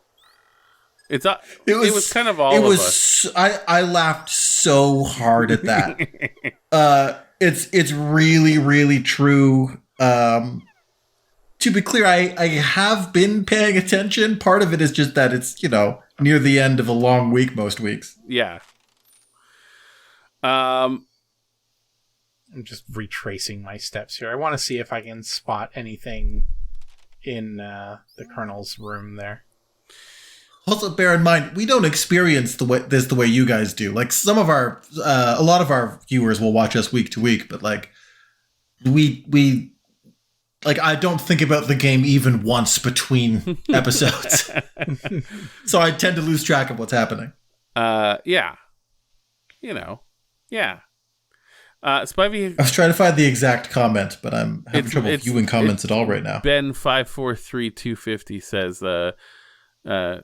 It was kind of all of us. I laughed so hard at that. It's really, really true. To be clear, I have been paying attention. Part of it is just that it's, near the end of a long week most weeks. Yeah. I'm just retracing my steps here. I want to see if I can spot anything in the Colonel's room there. Also, bear in mind, we don't experience the way you guys do. Like a lot of our viewers will watch us week to week, but like we like I don't think about the game even once between episodes, so I tend to lose track of what's happening. Yeah, yeah. Spivey. I was trying to find the exact comment, but I'm having trouble viewing comments at all right now. Ben543250 says,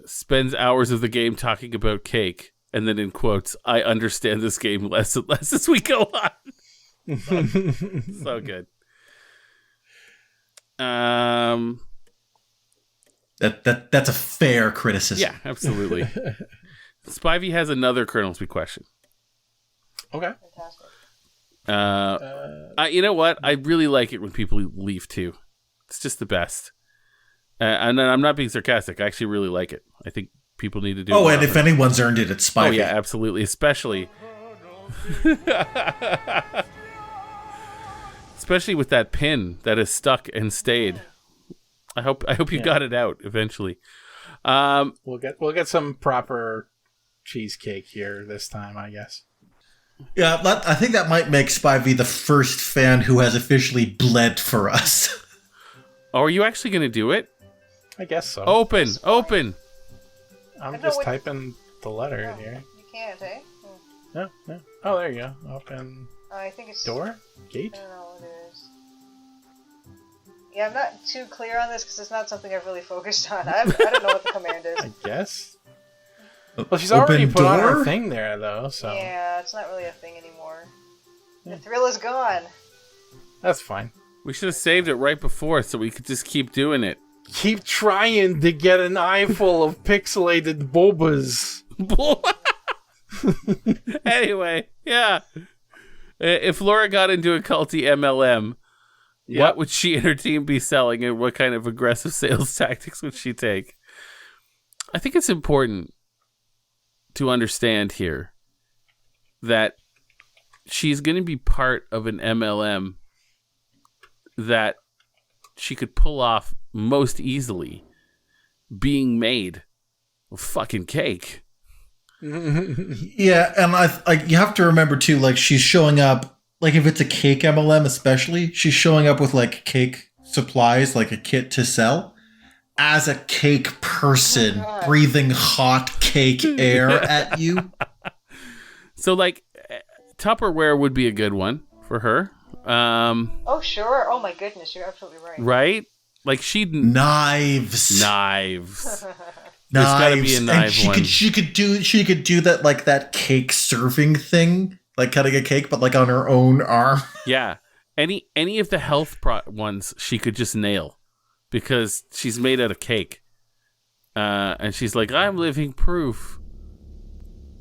spends hours of the game talking about cake, and then in quotes, I understand this game less and less as we go on. So good. That's a fair criticism. Yeah, absolutely. Spivey has another Colonel's question. Okay. Fantastic. You know what? I really like it when people leave too. It's just the best. And I'm not being sarcastic. I actually really like it. I think people need to do it. Oh, and if anyone's earned it, it's Spivey. Oh, yeah, absolutely. Especially with that pin that is stuck and stayed. I hope you got it out eventually. We'll get some proper cheesecake here this time, I guess. Yeah, I think that might make Spivey the first fan who has officially bled for us. Oh, are you actually going to do it? I guess so. Open. I'm just typing the letter in here. You can't, eh? No. Oh, there you go. Open. I think it's door? Gate? I don't know what it is. Yeah, I'm not too clear on this because it's not something I've really focused on. I don't know what the command is. I guess. Well, she's already Open put on door? her thing there, though, so... Yeah, it's not really a thing anymore. The thrill is gone. That's fine. We should have saved it right before so we could just keep doing it. Keep trying to get an eyeful of pixelated bobas. Anyway, yeah. If Laura got into a culty MLM, what would she and her team be selling, and what kind of aggressive sales tactics would she take? I think it's important to understand here that she's going to be part of an MLM that she could pull off most easily being made of fucking cake. Yeah, and you have to remember too, like she's showing up, like if it's a cake MLM especially, she's showing up with like cake supplies, like a kit to sell, as a cake person, breathing hot cake air at you. So like Tupperware would be a good one for her. Oh, sure. Oh, my goodness. You're absolutely right. Right? Like she'd... Knives. There's gotta be a knife one. She could do that, like that cake serving thing, like cutting a cake, but like on her own arm. Yeah. Any of the health ones she could just nail because she's made out of cake. And she's like, I'm living proof.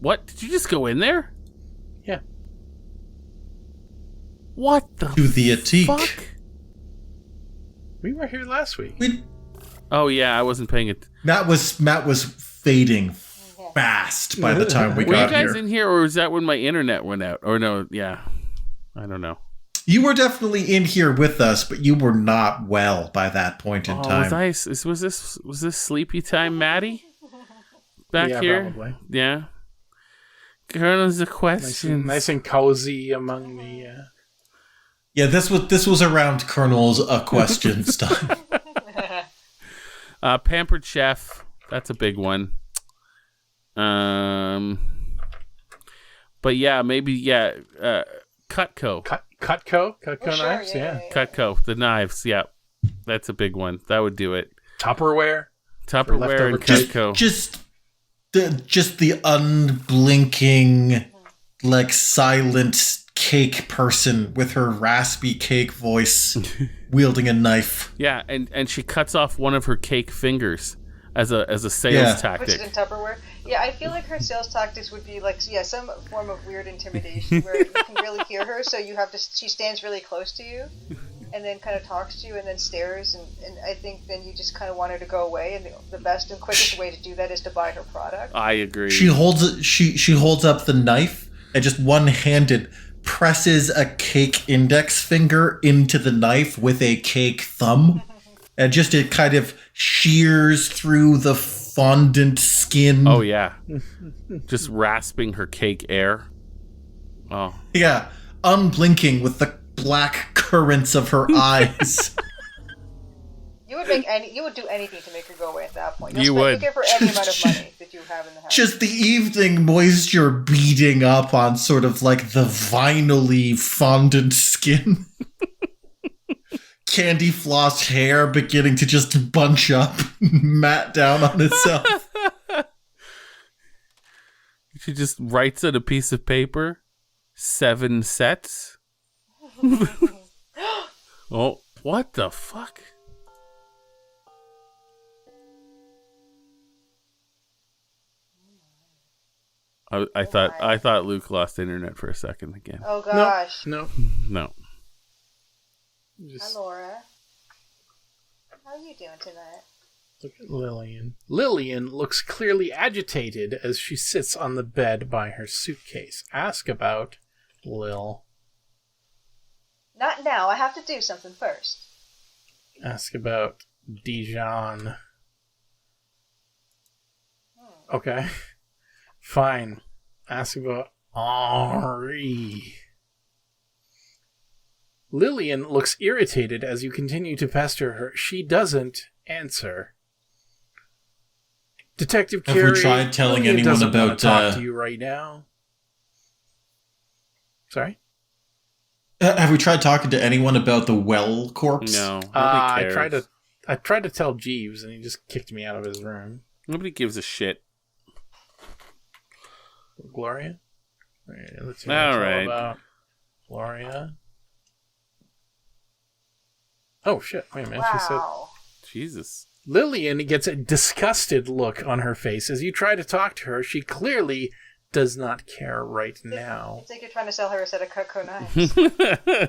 What? Did you just go in there? Yeah. What the To the attique. fuck? We were here last week. Oh yeah, I wasn't paying it. Matt was fading fast by the time we Were got you guys here. in here, or was that when my internet went out? Or no, yeah, I don't know. You were definitely in here with us, but you were not well by that point in time. Was this sleepy time, Maddie? Back here, probably. yeah. Colonel's a question. Nice and cozy among the. Yeah, this was around Colonel's questions time. Pampered Chef, that's a big one. But yeah, maybe Cutco. Cutco sure, knives, yeah. Cutco, the knives, yeah, that's a big one. That would do it. Tupperware Tupperware and Cutco. Just the unblinking, like silent cake person with her raspy cake voice wielding a knife. Yeah, and she cuts off one of her cake fingers as a sales tactic. Puts it in Tupperware. Yeah, I feel like her sales tactics would be like, some form of weird intimidation where you can really hear her, so she stands really close to you and then kind of talks to you and then stares, and I think then you just kind of want her to go away, and the best and quickest way to do that is to buy her product. I agree. She holds up the knife and just one-handed presses a cake index finger into the knife with a cake thumb, and just it kind of shears through the fondant skin skin. Oh yeah, just rasping her cake air. Oh Yeah, unblinking with the black currents of her eyes. You would do anything to make her go away at that point. You would. You give her any amount of money that you have in the house. Just the evening moisture beating up on sort of like the vinily fondant skin. Candy floss hair beginning to just bunch up, mat down on itself. She just writes on a piece of paper, 7 sets. Oh, what the fuck? I thought Luke lost internet for a second again. Oh gosh. No. No. Hi, Laura. How are you doing tonight? Look at Lillian. Lillian looks clearly agitated as she sits on the bed by her suitcase. Ask about Lil. Not now. I have to do something first. Ask about Dijon. Okay. Fine. Ask about Henri. Lillian looks irritated as you continue to pester her. She doesn't answer. Detective Have Carey, we tried telling Lillian anyone doesn't want about, to talk to you right now. Sorry? Have we tried talking to anyone about the well corpse? No. Nobody I cares. tried to tell Jeeves, and he just kicked me out of his room. Nobody gives a shit. Gloria? Right, let's see All what it's right. about Gloria. Oh, shit. Wait a minute. She said... Wow. Jesus. Lillian gets a disgusted look on her face. As you try to talk to her, she clearly does not care right now. It's like you're trying to sell her a set of Cutco knives.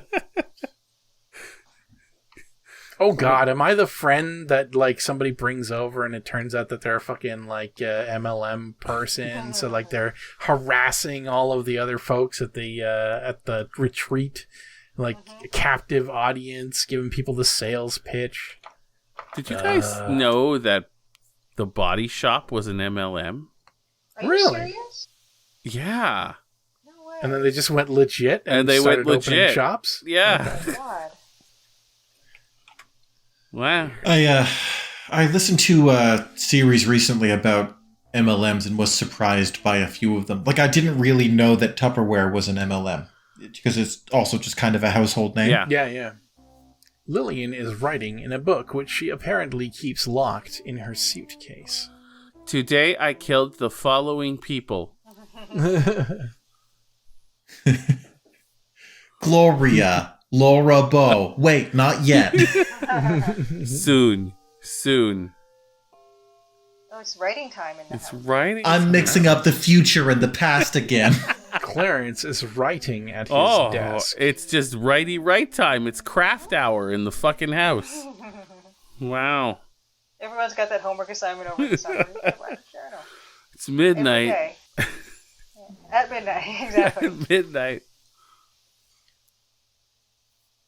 Oh god, am I the friend that like somebody brings over and it turns out that they're a fucking like MLM person? So like they're harassing all of the other folks at the retreat, like a captive audience, giving people the sales pitch. Did you guys know that the Body Shop was an MLM? Are you Really? serious? Yeah. No way. And then they just went legit And they started went opening legit. shops. Yeah. Oh, God. Wow. I listened to a series recently about MLMs and was surprised by a few of them. Like, I didn't really know that Tupperware was an MLM because it's also just kind of a household name. Yeah. Yeah. Lillian is writing in a book which she apparently keeps locked in her suitcase. Today I killed the following people. Gloria, Laura Bow. Wait, not yet. Soon. Oh, it's writing time in the It's house. writing. I'm mixing up the future and the past again. Clarence is writing at his Oh, desk. it's just right time. It's craft hour in the fucking house. Wow. Everyone's got that homework assignment over the summer. Sure, no. It's midnight. Every day. Yeah. At midnight, exactly. Midnight.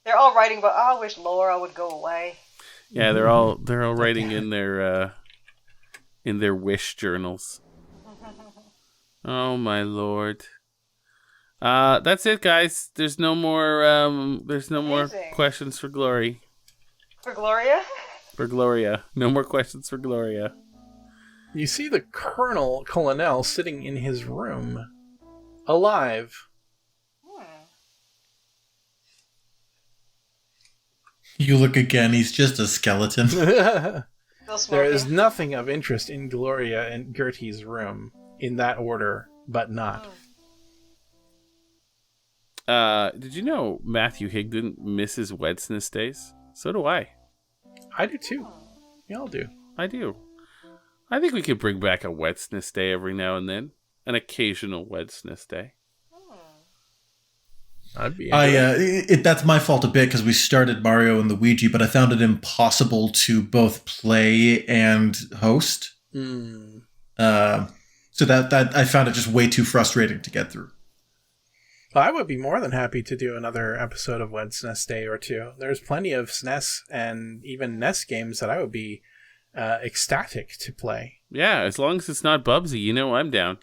They're all writing about, oh, I wish Laura would go away. Yeah, they're all writing in their wish journals. Oh my lord. That's it, guys. There's no more Amazing. questions for Glory. For Gloria? For Gloria. No more questions for Gloria. You see the Colonel sitting in his room, alive. You look again, he's just a skeleton. Still There smoking. is nothing of interest in Gloria and Gertie's room, in that order, but not. Did you know Matthew Higdon misses Wednesdays? So do I. I do too. We all do. I do. I think we could bring back a Wednesday every now and then. An occasional Wednesday. I'd be. That's my fault a bit because we started Mario and Luigi, but I found it impossible to both play and host. So that I found it just way too frustrating to get through. Well, I would be more than happy to do another episode of Wednesday or two. There's plenty of SNES and even NES games that I would be ecstatic to play. Yeah, as long as it's not Bubsy, you know I'm down.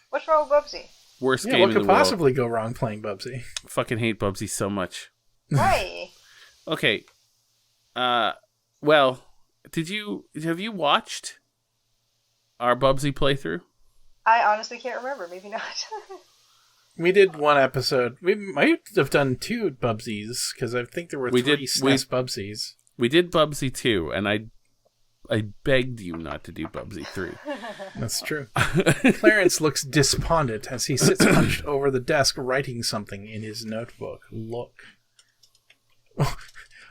What's wrong with Bubsy? Worst Yeah, game what in the could world. possibly go wrong playing Bubsy? Fucking hate Bubsy so much. Why? Okay. Well, have you watched our Bubsy playthrough? I honestly can't remember. Maybe not. We did one episode. We might have done 2 Bubsies, because I think there were 3 SNES Bubsies. We did Bubsy 2, and I begged you not to do Bubsy 3. That's true. Clarence looks despondent as he sits hunched over the desk writing something in his notebook. Look.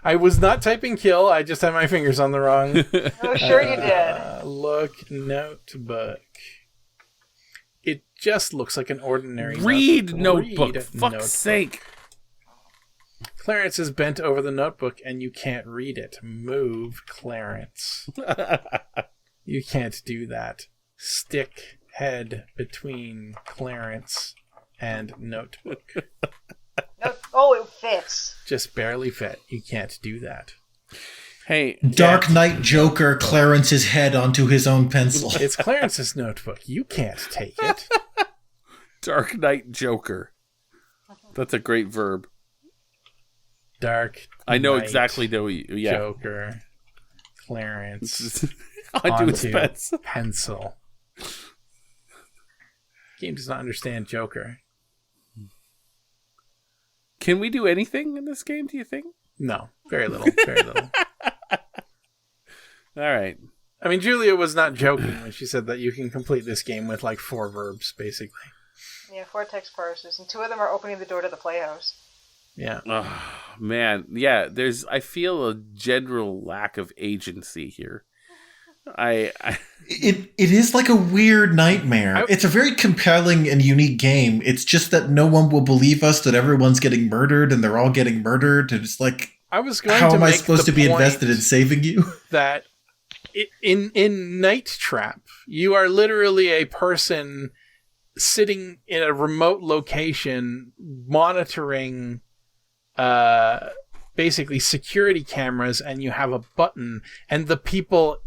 I was not typing kill, I just had my fingers on the wrong... Oh, sure you did. Look, notebook. It just looks like an ordinary Read notebook. notebook, fuck's sake. Clarence is bent over the notebook and you can't read it. Move, Clarence. You can't do that. Stick head between Clarence and notebook. Oh, it fits. Just barely fit. You can't do that. Hey, Dark Knight Joker Clarence's head onto his own pencil. It's Clarence's notebook. You can't take it. Dark Knight Joker. That's a great verb. Dark I know Knight exactly yeah. Joker. Clarence. Onto his pencil. Pencil. Game does not understand Joker. Can we do anything in this game, do you think? No. Very little. Very little. All right. I mean, Julia was not joking when she said that you can complete this game with like 4 verbs, basically. Yeah, 4 text parsers, and 2 of them are opening the door to the playhouse. Yeah. Oh, man. Yeah, I feel a general lack of agency here. It is like a weird nightmare. It's a very compelling and unique game. It's just that no one will believe us that everyone's getting murdered and they're all getting murdered. And it's like, I was going how to am I make supposed the to be point invested in saving you? That in Night Trap, you are literally a person sitting in a remote location monitoring basically security cameras, and you have a button, and the people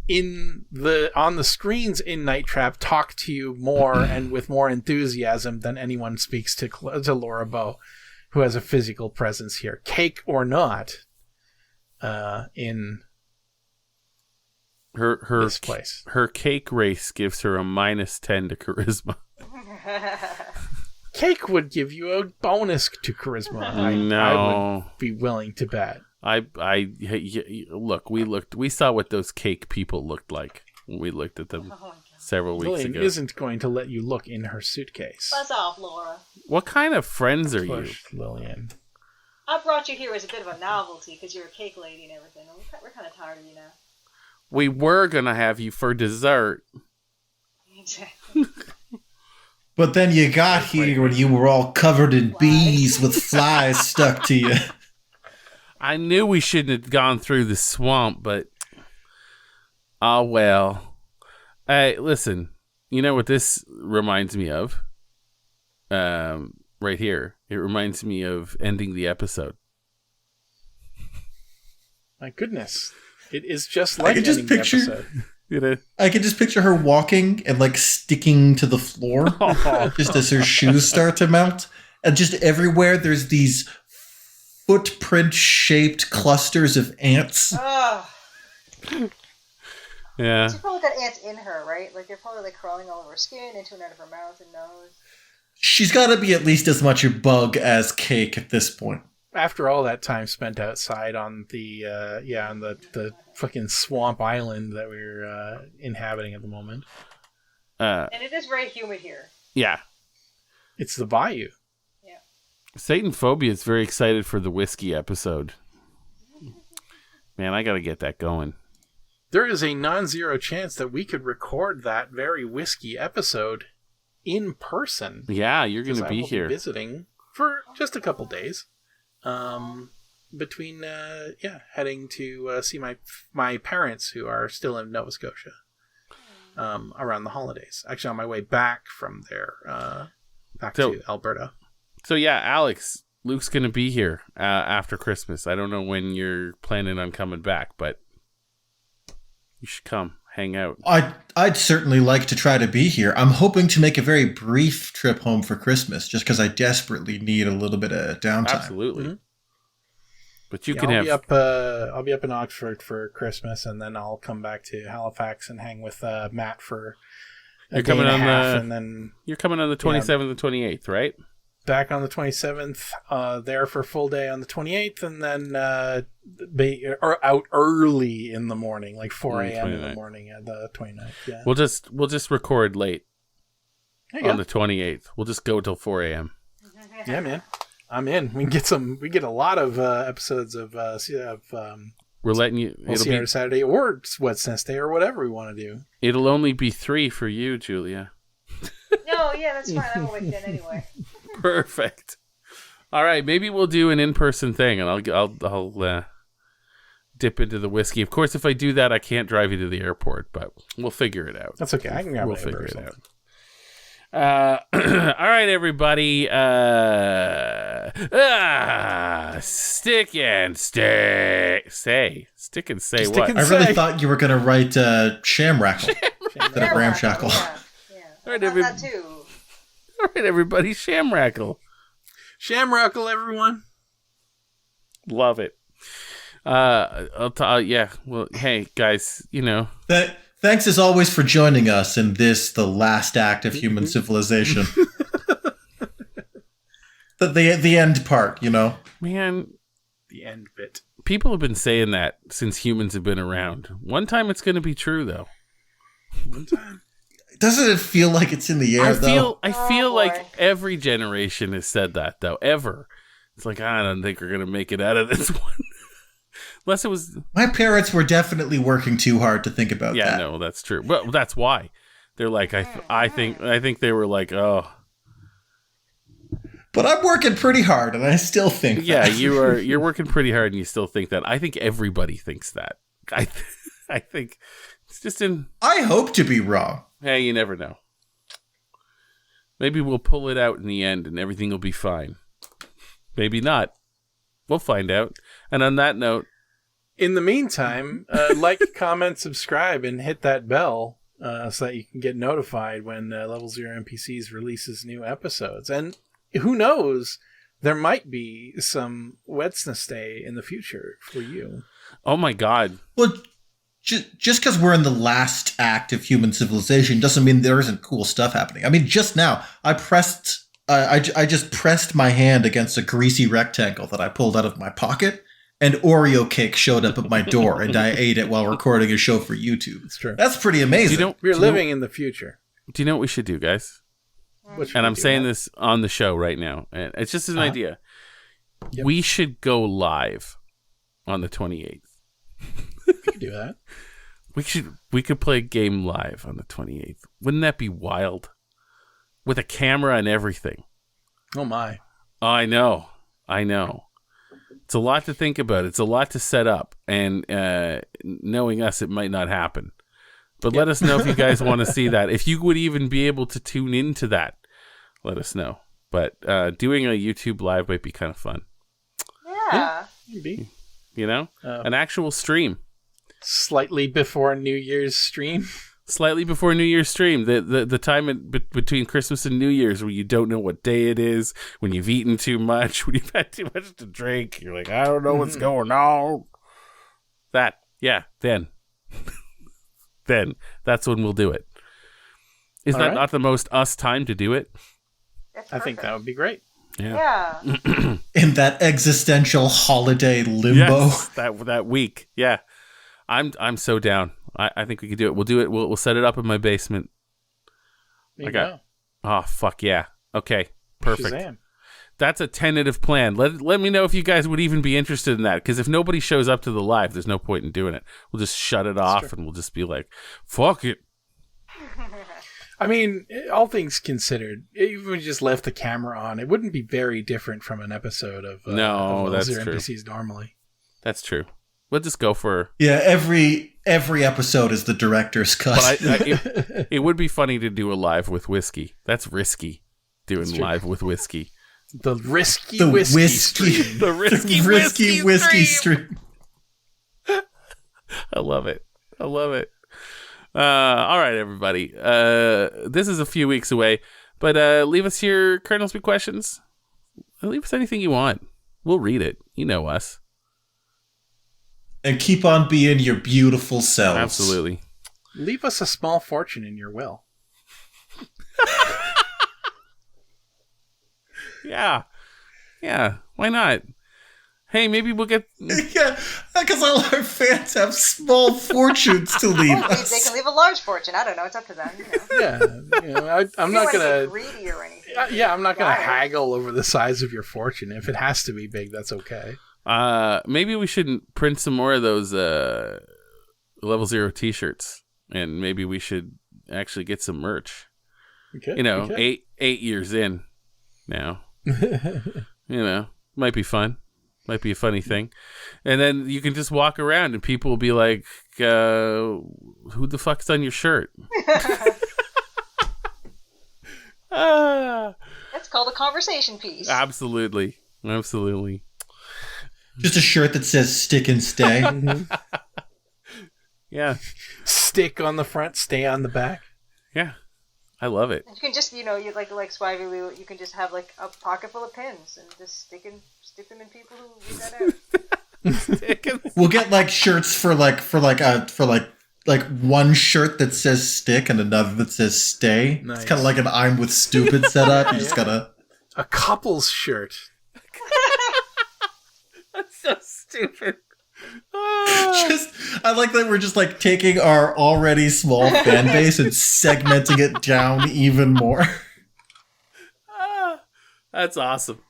on the screens in Night Trap talk to you more and with more enthusiasm than anyone speaks to Laura Bow, who has a physical presence here, cake or not, in this place. Her cake race gives her a -10 to charisma. Cake would give you a bonus to charisma. No. I would be willing to bet. Look, we saw what those cake people looked like when we looked at them several weeks Lillian ago. isn't going to let you look in her suitcase. Buzz off, Laura. What kind of friends are you? Push, Lillian. I brought you here as a bit of a novelty because you're a cake lady and everything. We're kind of tired of you now. We were gonna have you for dessert. Exactly. But then you got here and you were all covered in bees with flies stuck to you. I knew we shouldn't have gone through the swamp, but oh well. Hey, listen. You know what this reminds me of? Right here. It reminds me of ending the episode. My goodness. It is just like can just ending the picture- episode. You know? I can just picture her walking and like sticking to the floor just as her shoes start to melt. And just everywhere there's these footprint-shaped clusters of ants. Oh. Yeah. She's probably got ants in her, right? Like they're probably like crawling all over her skin, into and out of her mouth and nose. She's got to be at least as much a bug as Cake at this point. After all that time spent outside on the on the fucking swamp island that we're inhabiting at the moment. And it is very humid here. Yeah. It's the bayou. Yeah. Satan Phobia is very excited for the whiskey episode. Man, I gotta get that going. There is a non-zero chance that we could record that very whiskey episode in person. Yeah, you're gonna 'Cause I be will here. visiting for just a couple days. Between heading to see my parents who are still in Nova Scotia around the holidays. Actually, on my way back from there, back to Alberta. So yeah, Alex, Luke's gonna be here after Christmas. I don't know when you're planning on coming back, but You should come, hang out. I'd certainly like to try to be here. I'm hoping to make a very brief trip home for Christmas, just because I desperately need a little bit of downtime. Absolutely. Mm-hmm. But you can have. I'll be up in Oxford for Christmas, and then I'll come back to Halifax and hang with Matt for a day and a half, and then you're coming on the 27th and 28th, right? Back on the 27th, there for a full day on the 28th, and then or out early in the morning, like 4 a.m. in the morning at the 29th. Yeah, we'll just record late on the the 28th. We'll just go till 4 a.m. Yeah, man, I'm in. We get a lot of episodes of we're letting you. We'll see Saturday or What's Nest Day or whatever we want to do. It'll only be 3 for you, Julia. No, yeah, that's fine. I'm awake then anyway. Perfect. All right, maybe we'll do an in-person thing, and I'll dip into the whiskey. Of course, if I do that, I can't drive you to the airport, but we'll figure it out. That's okay. I can grab We'll it figure it out. All right, everybody. Stick and stay. Stick and say Stick what? and I really say. thought you were going to write Shamrackle instead of Ramshackle. Yeah. All right, That too. All right, everybody. Shamrackle. Shamrockle, everyone. Love it. Yeah. Well, hey, guys, you know. Thanks as always for joining us in this, the last act of human civilization. the end part, you know? Man, The end bit. people have been saying that since humans have been around. One time it's going to be true, though. One time. Doesn't it feel like it's in the air, though? I feel boy. like every generation has said that, though. Ever. It's like, I don't think we're going to make it out of this one. Unless it was... My parents were definitely working too hard to think about Yeah, that. no, that's true. Well, that's why. They're like, I think they were like, oh... But I'm working pretty hard, and I still think Yeah, that. you're working pretty hard, and you still think that. I think everybody thinks that. I think it's just in... I hope to be wrong. Hey, you never know. Maybe we'll pull it out in the end and everything will be fine. Maybe not. We'll find out. And on that note... In the meantime, like, comment, subscribe, and hit that bell so that you can get notified when Level Zero NPCs releases new episodes. And who knows, there might be some Wednesday in the future for you. Oh my God. Well, just because we're in the last act of human civilization doesn't mean there isn't cool stuff happening. I mean, just now, I just pressed my hand against a greasy rectangle that I pulled out of my pocket, and Oreo cake showed up at my door, and I ate it while recording a show for YouTube. It's true. That's pretty amazing. We're living in the future. Do you know what we should do, guys? And I'm saying this on the show right now. And it's just an idea. Yep. We should go live on the 28th. We could do that. We could play a game live on the 28th. Wouldn't that be wild? With a camera and everything. Oh, my. Oh, I know. It's a lot to think about. It's a lot to set up. And knowing us, it might not happen. But let us know if you guys want to see that. If you would even be able to tune into that, let us know. But doing a YouTube live might be kind of fun. Yeah. Maybe. You know? An actual stream. Slightly before New Year's stream. Slightly before New Year's stream. The time between Christmas and New Year's where you don't know what day it is, when you've eaten too much, when you've had too much to drink. You're like, I don't know what's going on. Then. Then that's when we'll do it. Is All that right. not the most us time to do it? That's I think perfect. that would be great. Yeah. In that existential holiday limbo. Yes, that week. Yeah. I'm so down. I think we could do it. We'll do it. We'll set it up in my basement. There you Okay. go. Oh, fuck yeah. Okay. Perfect. Shazam. That's a tentative plan. Let me know if you guys would even be interested in that. Because if nobody shows up to the live, there's no point in doing it. We'll just shut it off and we'll just be like, fuck it. I mean, all things considered, even if we just left the camera on, it wouldn't be very different from an episode of No, of that's Zero true. NPCs normally. That's true. We'll just go for... Yeah, every episode is the director's cut. But it would be funny to do a live with whiskey. That's risky, doing live with whiskey. The risky the whiskey stream. The risky whiskey whiskey stream. I love it. I love it. All right, everybody. This is a few weeks away, but leave us your Colonel Speak questions. Leave us anything you want. We'll read it. You know us. And keep on being your beautiful selves. Absolutely. Leave us a small fortune in your will. Yeah. Why not? Hey, maybe we'll get... Yeah, because all our fans have small fortunes to leave Or us. they can leave a large fortune. I don't know. It's up to them. Yeah, I'm not gonna. Greedy or anything. Yeah, I'm not gonna haggle over the size of your fortune. If it has to be big, that's okay. Maybe we shouldn't print some more of those Level 0 t-shirts, and maybe we should actually get some merch. Okay. 8 years in now. Might be fun. Might be a funny thing. And then you can just walk around and people will be like, who the fuck's on your shirt? That's called a conversation piece. Absolutely. Just a shirt that says stick and stay. Yeah. Stick on the front, stay on the back. Yeah. I love it. You can just, you like Swaggy Lou, you can just have like a pocket full of pins and just stick them in people who read that out. We'll get like shirts for one shirt that says stick and another that says stay. Nice. It's kind of like an I'm with stupid setup. You just gotta a couple's shirt. That's so stupid. I like that we're just like taking our already small fan base and segmenting it down even more. That's awesome.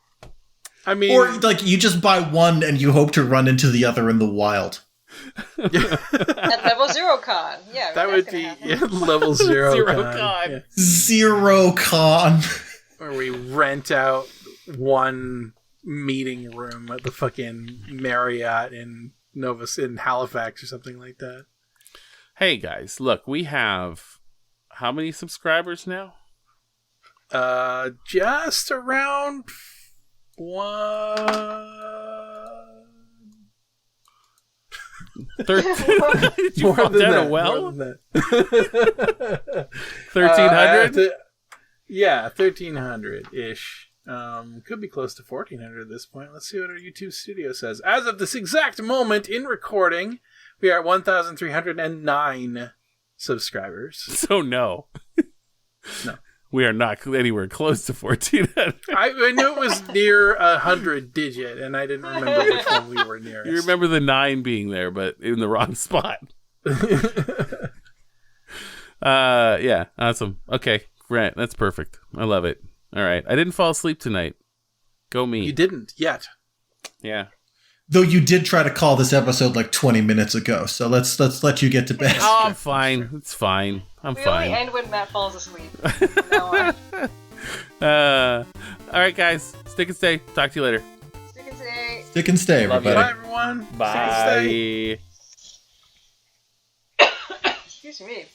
I mean, or like you just buy one and you hope to run into the other in the wild. At Level 0 Con. Yeah, that would be Level 0 Con. Yeah. Zero Con. Where we rent out one meeting room at the fucking Marriott in Halifax or something like that. Hey guys, look, we have how many subscribers now? Just around 13. Did you fall down a well? 1,300? Yeah, 1,300 ish. Could be close to 1,400 at this point. Let's see what our YouTube studio says. As of this exact moment in recording, we are at 1,309 subscribers. So no. No. We are not anywhere close to 1,400. I knew it was near 100 digit, and I didn't remember which one we were nearest. You remember the 9 being there, but in the wrong spot. Yeah, awesome. Okay, Grant, that's perfect. I love it. All right, I didn't fall asleep tonight. Go me. You didn't yet. Yeah. Though you did try to call this episode like 20 minutes ago, so let's let you get to bed. Oh, I'm fine. It's fine. I'm fine. We only end when Matt falls asleep. No, all right, guys. Stick and stay. Talk to you later. stick and stay. Stick and stay, Love everybody. Bye, everyone. Bye. Excuse me.